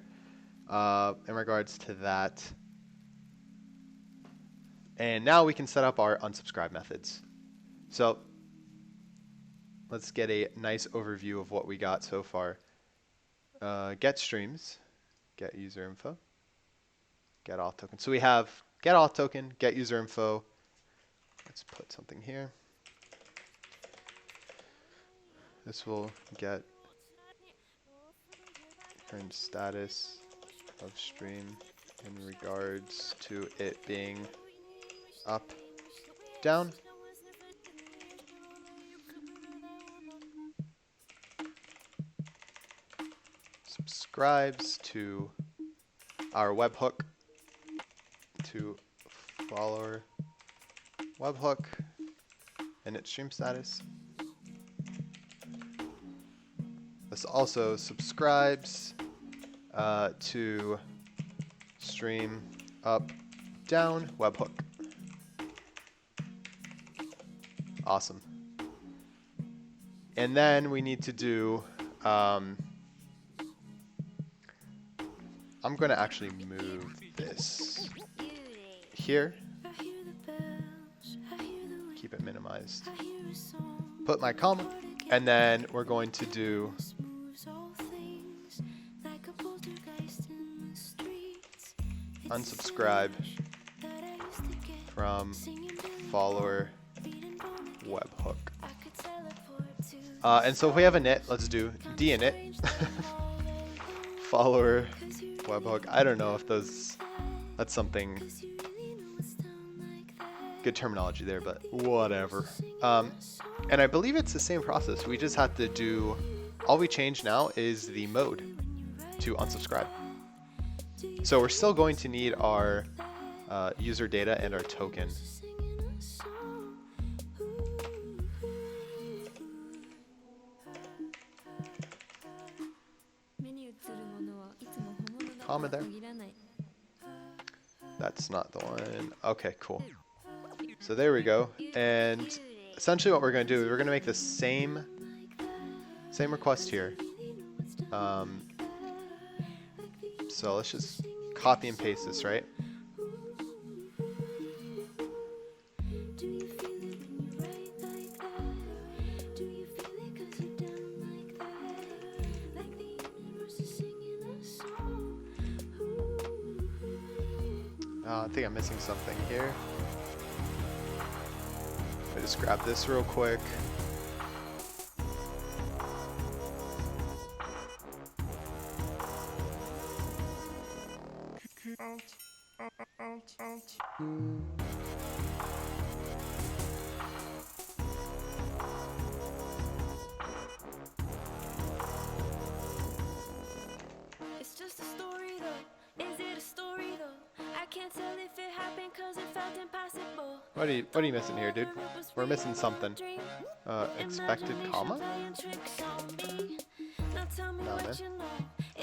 in regards to that. And now we can set up our unsubscribe methods. So let's get a nice overview of what we got so far. Get streams, get user info, get auth token. So we have get auth token, get user info. Let's put something here. This will get current status of stream in regards to it being up, down. Subscribes to our webhook, to follower webhook and its stream status. This also subscribes to stream up, down, webhook. Awesome. And then we need to do, I'm going to actually move this here. Keep it minimized. Put my comma. And then we're going to do unsubscribe from follower webhook. And so if we have a init, let's do dinit follower webhook. I don't know if that's something good terminology there, but whatever. And I believe it's the same process. We just have to do, all we change now is the mode to unsubscribe. So we're still going to need our user data and our token. Comma there. That's not the one. Okay, cool. So there we go. And essentially what we're going to do is we're going to make the same request here. So let's just copy and paste this, right? I think I'm missing something here. I just grab this real quick. It's just a story though. Is it a story though? I can't tell if it happened cause it felt impossible. What are you missing here, dude? We're missing something. Expected comma? Now tell me No, what man. you know.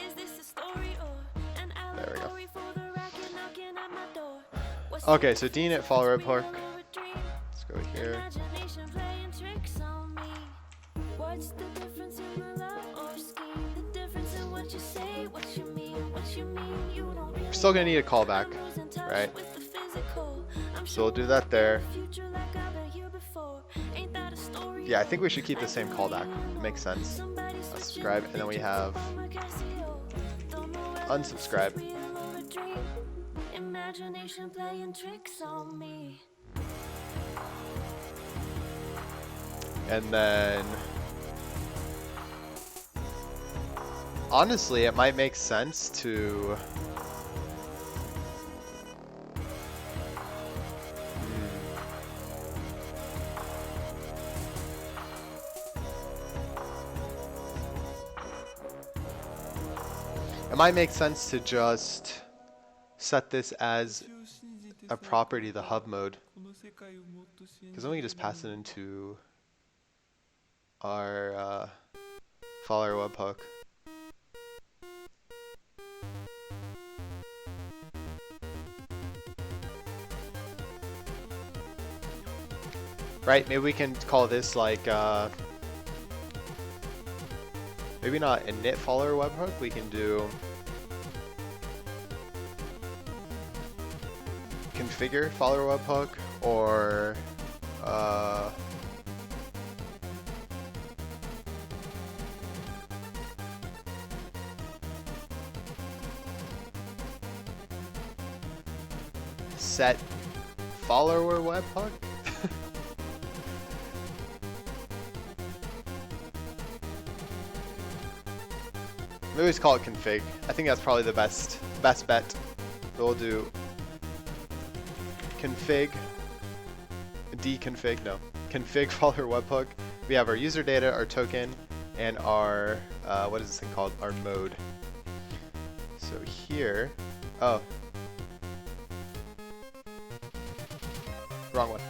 Is this a story or Okay, so deinit follower webhook. Let's go here. What's the difference in the love or scheme? The difference in what you say, what you mean, what you mean. You don't really We're still gonna need a callback, right? So we'll do that there. Yeah, I think we should keep the same callback. It makes sense. Subscribe, and then we have unsubscribe. Imagination playing tricks on me. And then, honestly, it might make sense to just set this as a property, the hub mode, because then we can just pass it into our follower webhook. Right, maybe we can call this like, maybe not init follower webhook, we can do configure follower webhook, or set follower webhook. Maybe we just call it config. I think that's probably the best bet. So we'll do config, config follower webhook. We have our user data, our token, and our, what is this thing called? Our mode. So here, oh. Wrong one.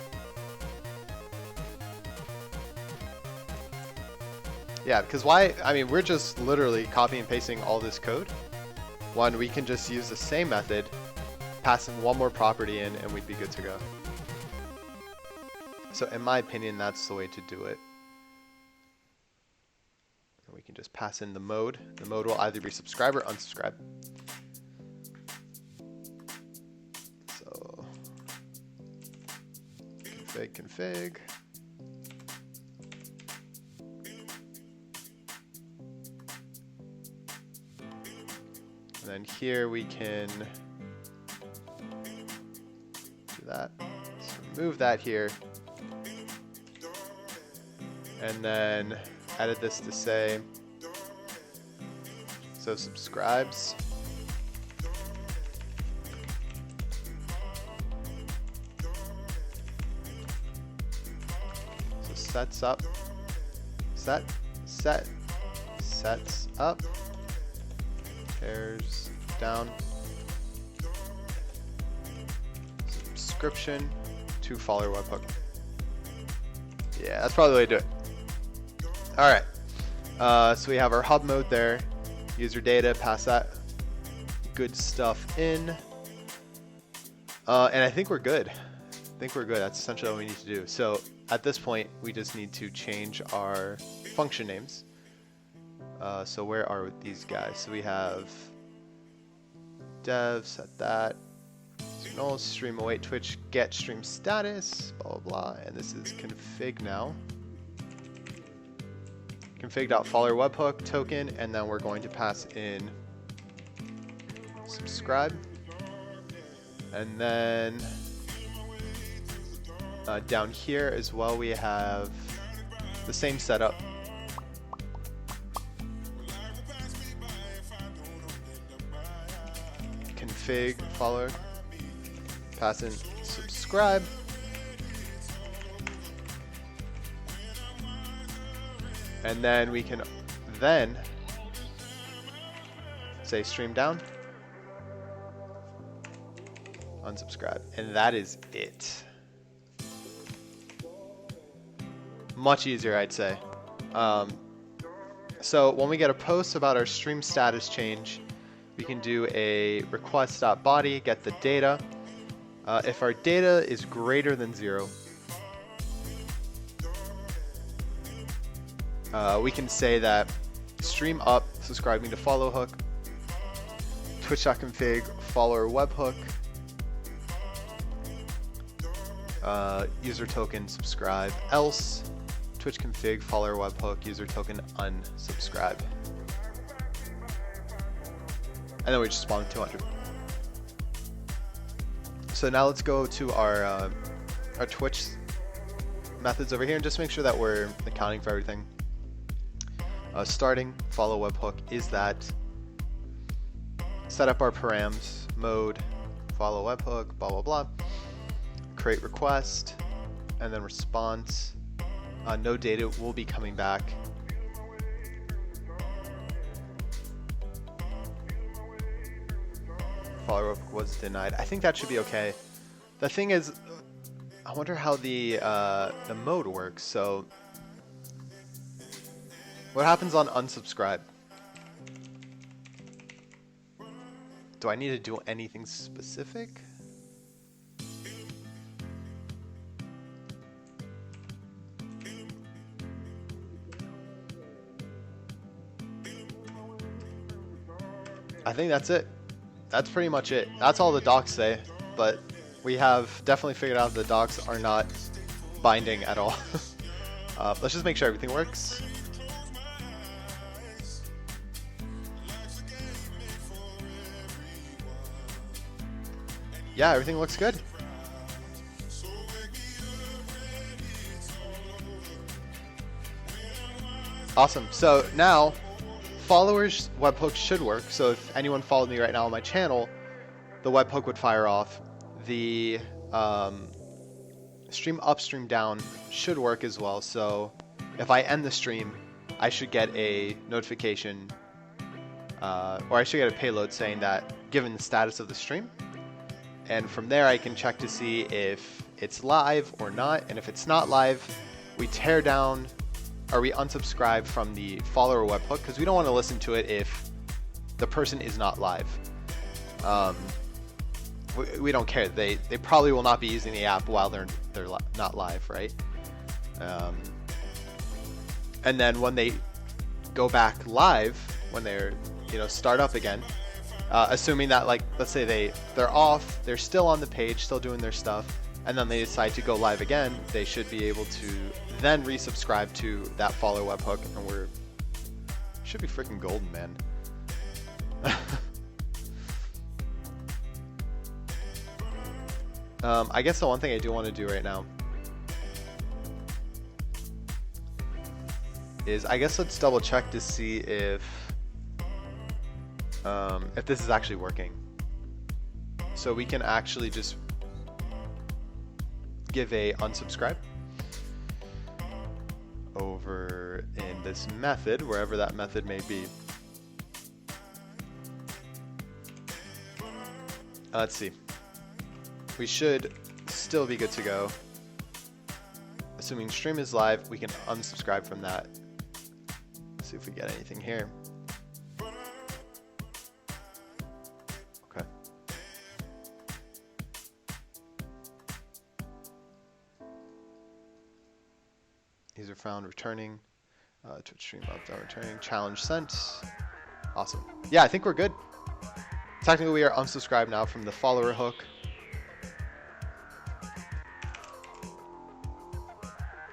Yeah, because why? I mean, we're just literally copying and pasting all this code. One, we can just use the same method, pass in one more property in, and we'd be good to go. So in my opinion, that's the way to do it. And we can just pass in the mode. The mode will either be subscribe or unsubscribe. So config. And then here we can do that. So remove that here. And then edit this to say, so subscribes. So sets up, sets up. Pairs down. Subscription to follower webhook. Yeah, that's probably the way to do it. All right. So we have our hub mode there. User data, pass that good stuff in. And I think we're good. That's essentially all we need to do. So at this point, we just need to change our function names. So where are these guys? So we have dev, set that. So null, stream await Twitch, get stream status, blah, blah, blah. And this is config now. Config.follower webhook token, and then we're going to pass in subscribe. And then down here as well, we have the same setup. Config follower, pass in subscribe, and then we can then say stream down, unsubscribe, and that is it. Much easier, I'd say. So when we get a post about our stream status change, we can do a request.body, get the data. If our data is greater than 0, we can say that stream up, subscribing to follow hook, twitch.config, follower webhook, user token subscribe, else Twitch config, follower webhook, user token unsubscribe. And then we just spawn 200. So now let's go to our Twitch methods over here and just make sure that we're accounting for everything. Starting, follow webhook is that. Set up our params, mode, follow webhook, blah, blah, blah. Create request, and then response. No data will be coming back. Follow up was denied. I think that should be okay. The thing is, I wonder how the mode works. So, what happens on unsubscribe? Do I need to do anything specific? I think that's it. That's pretty much it. That's all the docs say, but we have definitely figured out the docs are not binding at all. Let's just make sure everything works. Yeah, everything looks good. Awesome. So now followers webhook should work. So if anyone followed me right now on my channel, the webhook would fire off. The stream upstream down should work as well. So if I end the stream, I should get a notification, or I should get a payload saying that given the status of the stream. And from there I can check to see if it's live or not. And if it's not live, we tear down, or we unsubscribe from the follower webhook, because we don't want to listen to it if the person is not live. We don't care. They probably will not be using the app while they're not live, right? And then when they go back live, when they're start up again, assuming that, like, let's say they're off, they're still on the page, still doing their stuff, and then they decide to go live again, they should be able to then resubscribe to that follower webhook, and should be freaking golden, man. I guess the one thing I do want to do right now is, I guess let's double check to see if this is actually working. So we can actually just give a unsubscribe over in this method, wherever that method may be. Let's see. We should still be good to go. Assuming stream is live, we can unsubscribe from that. Let's see if we get anything here. Okay. These are found returning. Twitch stream up, down returning. Challenge sent. Awesome. Yeah, I think we're good. Technically, we are unsubscribed now from the follower hook.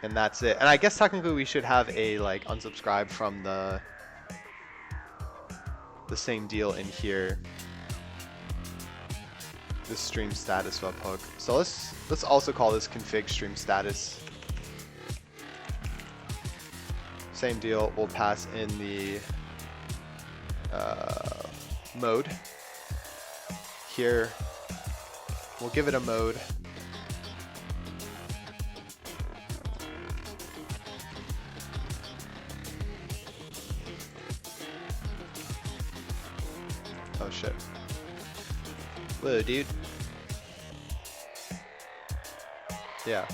And that's it. And I guess technically we should have a unsubscribe from the same deal in here. This stream status webhook. So let's also call this config stream status. Same deal. We'll pass in the mode. Here, we'll give it a mode. Oh shit. Whoa, dude. Yeah.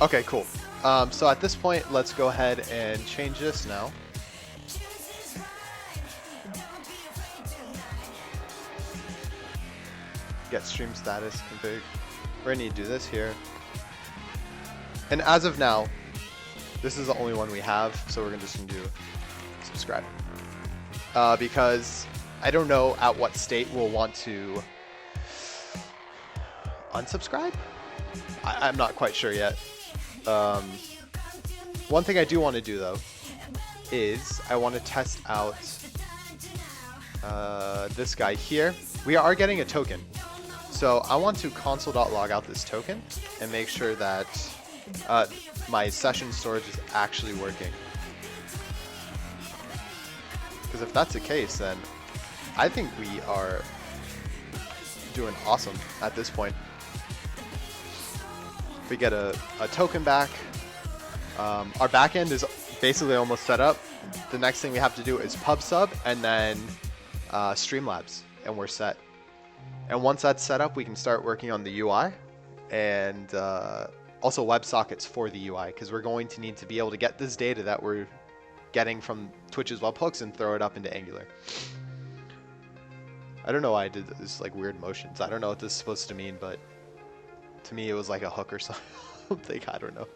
Okay, cool. So at this point, let's go ahead and change this now. Get stream status config. We're gonna need to do this here. And as of now, this is the only one we have, so we're just gonna do subscribe. Because I don't know at what state we'll want to unsubscribe. I'm not quite sure yet. One thing I do want to do though is I want to test out this guy here. We are getting a token. So I want to console.log out this token and make sure that my session storage is actually working. Because if that's the case, then I think we are doing awesome at this point. If we get a token back, our backend is basically almost set up. The next thing we have to do is pub sub and then Streamlabs, and we're set. And once that's set up, we can start working on the UI and also WebSockets for the UI, because we're going to need to be able to get this data that we're getting from Twitch's webhooks and throw it up into Angular. I don't know why I did this like weird motions. I don't know what this is supposed to mean, but to me it was like a hook or something. I don't know.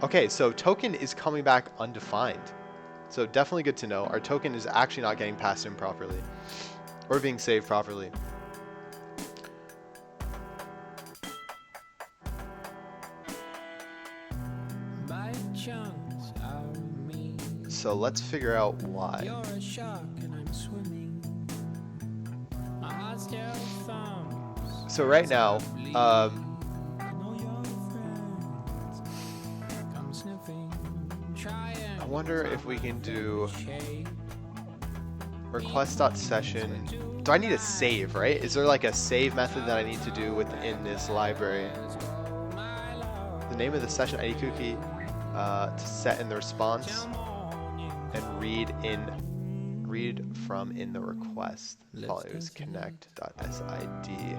Okay, so token is coming back undefined. So definitely good to know. Our token is actually not getting passed in properly or being saved properly. So let's figure out why. So right now, I wonder if we can do request.session. Do I need a save, right? Is there like a save method that I need to do within this library? The name of the session ID cookie to set in the response and read from in the request. Follows connect.sid.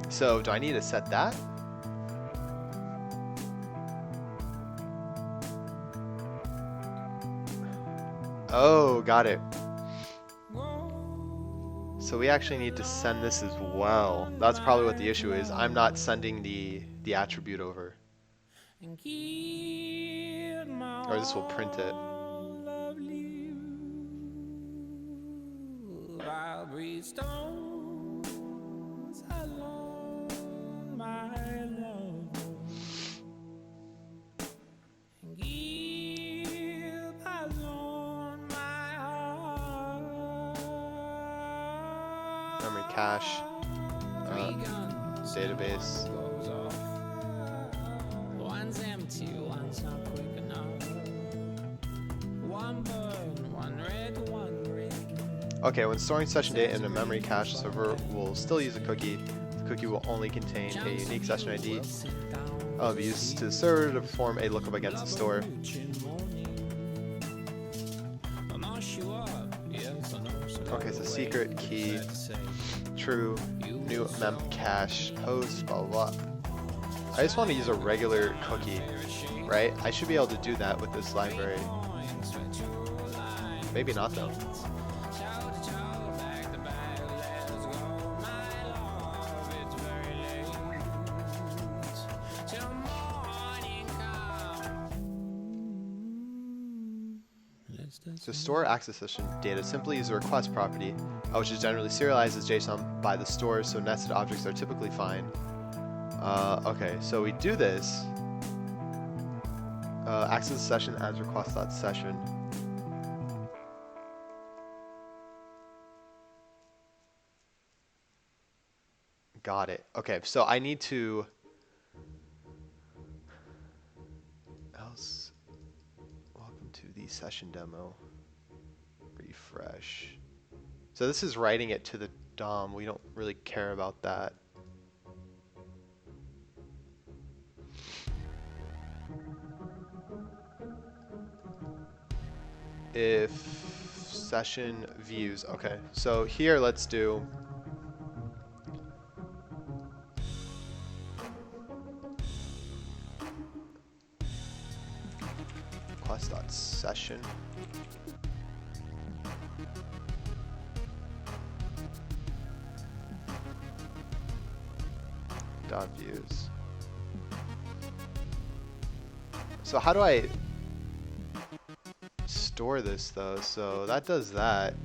So do I need to set that? Oh, got it. So we actually need to send this as well. That's probably what the issue is. I'm not sending the attribute over. Or this will print it. Memory cache, database. One's empty, one's not quick enough. One burn, one red, one green. Okay, when storing session data in a memory cache, the server will still use a cookie. The cookie will only contain a unique session ID. It'll be used to the server to perform a lookup against the store. Okay, so secret key, true, new mem cache, host, blah blah blah. I just want to use a regular cookie, right? I should be able to do that with this library. Maybe not though. To store access session data, simply use the request property, which is generally serialized as JSON by the store, so nested objects are typically fine. Okay, so we do this. Access session as request.session. Got it. Okay, so I need to else. Welcome to the session demo. Refresh. So this is writing it to the DOM. We don't really care about that. If session views. Okay, so here let's do request.session. Dot views. So how do I store this though? So that does that.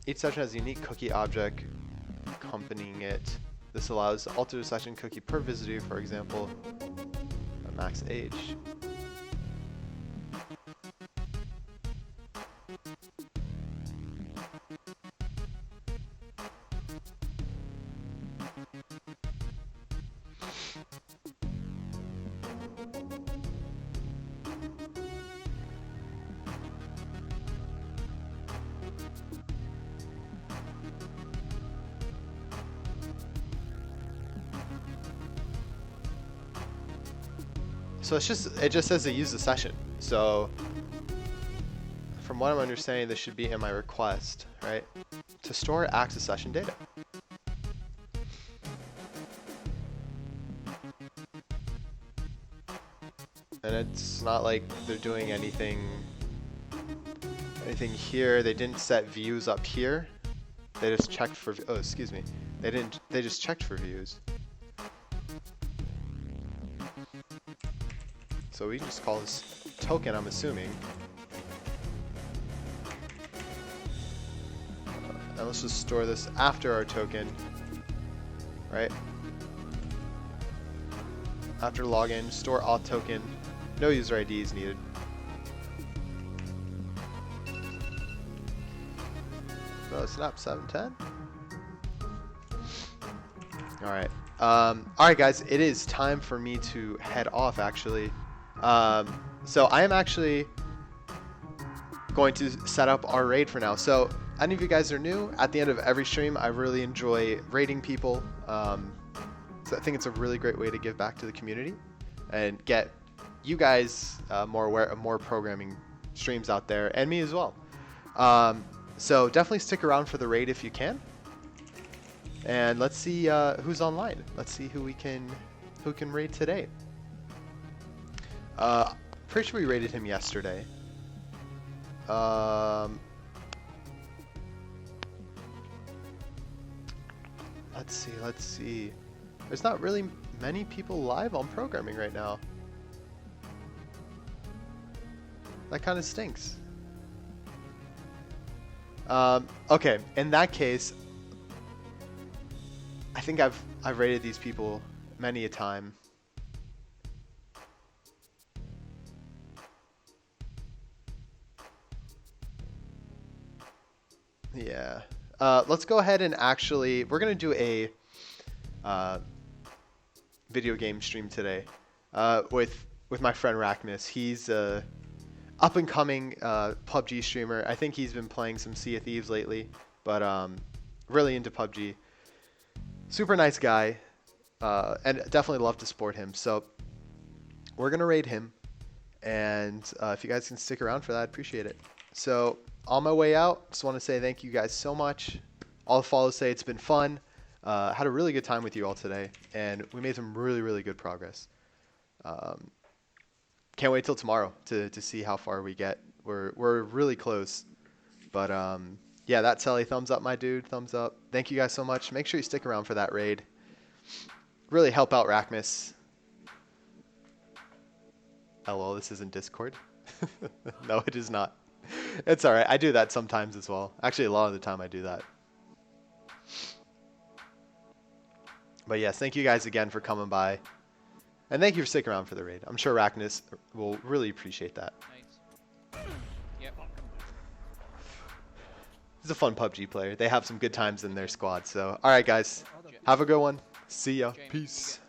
Each session has a unique cookie object accompanying it. This allows to alter the session cookie per visitor, for example, a max age. So it just says to use the session. So from what I'm understanding, this should be in my request, right? To store access session data. And it's not like they're doing anything here. They didn't set views up here. They just checked for, oh, excuse me. They just checked for views. So we can just call this token, I'm assuming. And let's just store this after our token, right? After login, store auth token. No user ID is needed. So snap 710. All right. All right, guys. It is time for me to head off, actually. So I am actually going to set up our raid for now. So any of you guys are new, at the end of every stream, I really enjoy raiding people. So I think it's a really great way to give back to the community and get you guys more aware of more programming streams out there, and me as well. So definitely stick around for the raid if you can. And let's see who's online. Let's see who can raid today. Pretty sure we raided him yesterday. Let's see. There's not really many people live on programming right now. That kind of stinks. Okay, in that case, I think I've rated these people many a time. Yeah. Let's go ahead and actually, we're gonna do a video game stream today with my friend Rackness. He's a up and coming PUBG streamer. I think he's been playing some Sea of Thieves lately, but really into PUBG. Super nice guy, and definitely love to support him. So we're gonna raid him, and if you guys can stick around for that, I'd appreciate it. So on my way out, just want to say thank you guys so much. All the follows say it's been fun. Had a really good time with you all today, and we made some really, really good progress. Can't wait till tomorrow to see how far we get. We're really close, but yeah, that Sally, thumbs up, my dude, thumbs up. Thank you guys so much. Make sure you stick around for that raid. Really help out Rackness. LOL, this isn't Discord. No, it is not. It's all right. I do that sometimes as well. Actually, a lot of the time I do that. But yes, thank you guys again for coming by. And thank you for sticking around for the raid. I'm sure Rackness will really appreciate that. Nice. Yep. He's a fun PUBG player. They have some good times in their squad. So, all right, guys. Have a good one. See ya. Peace.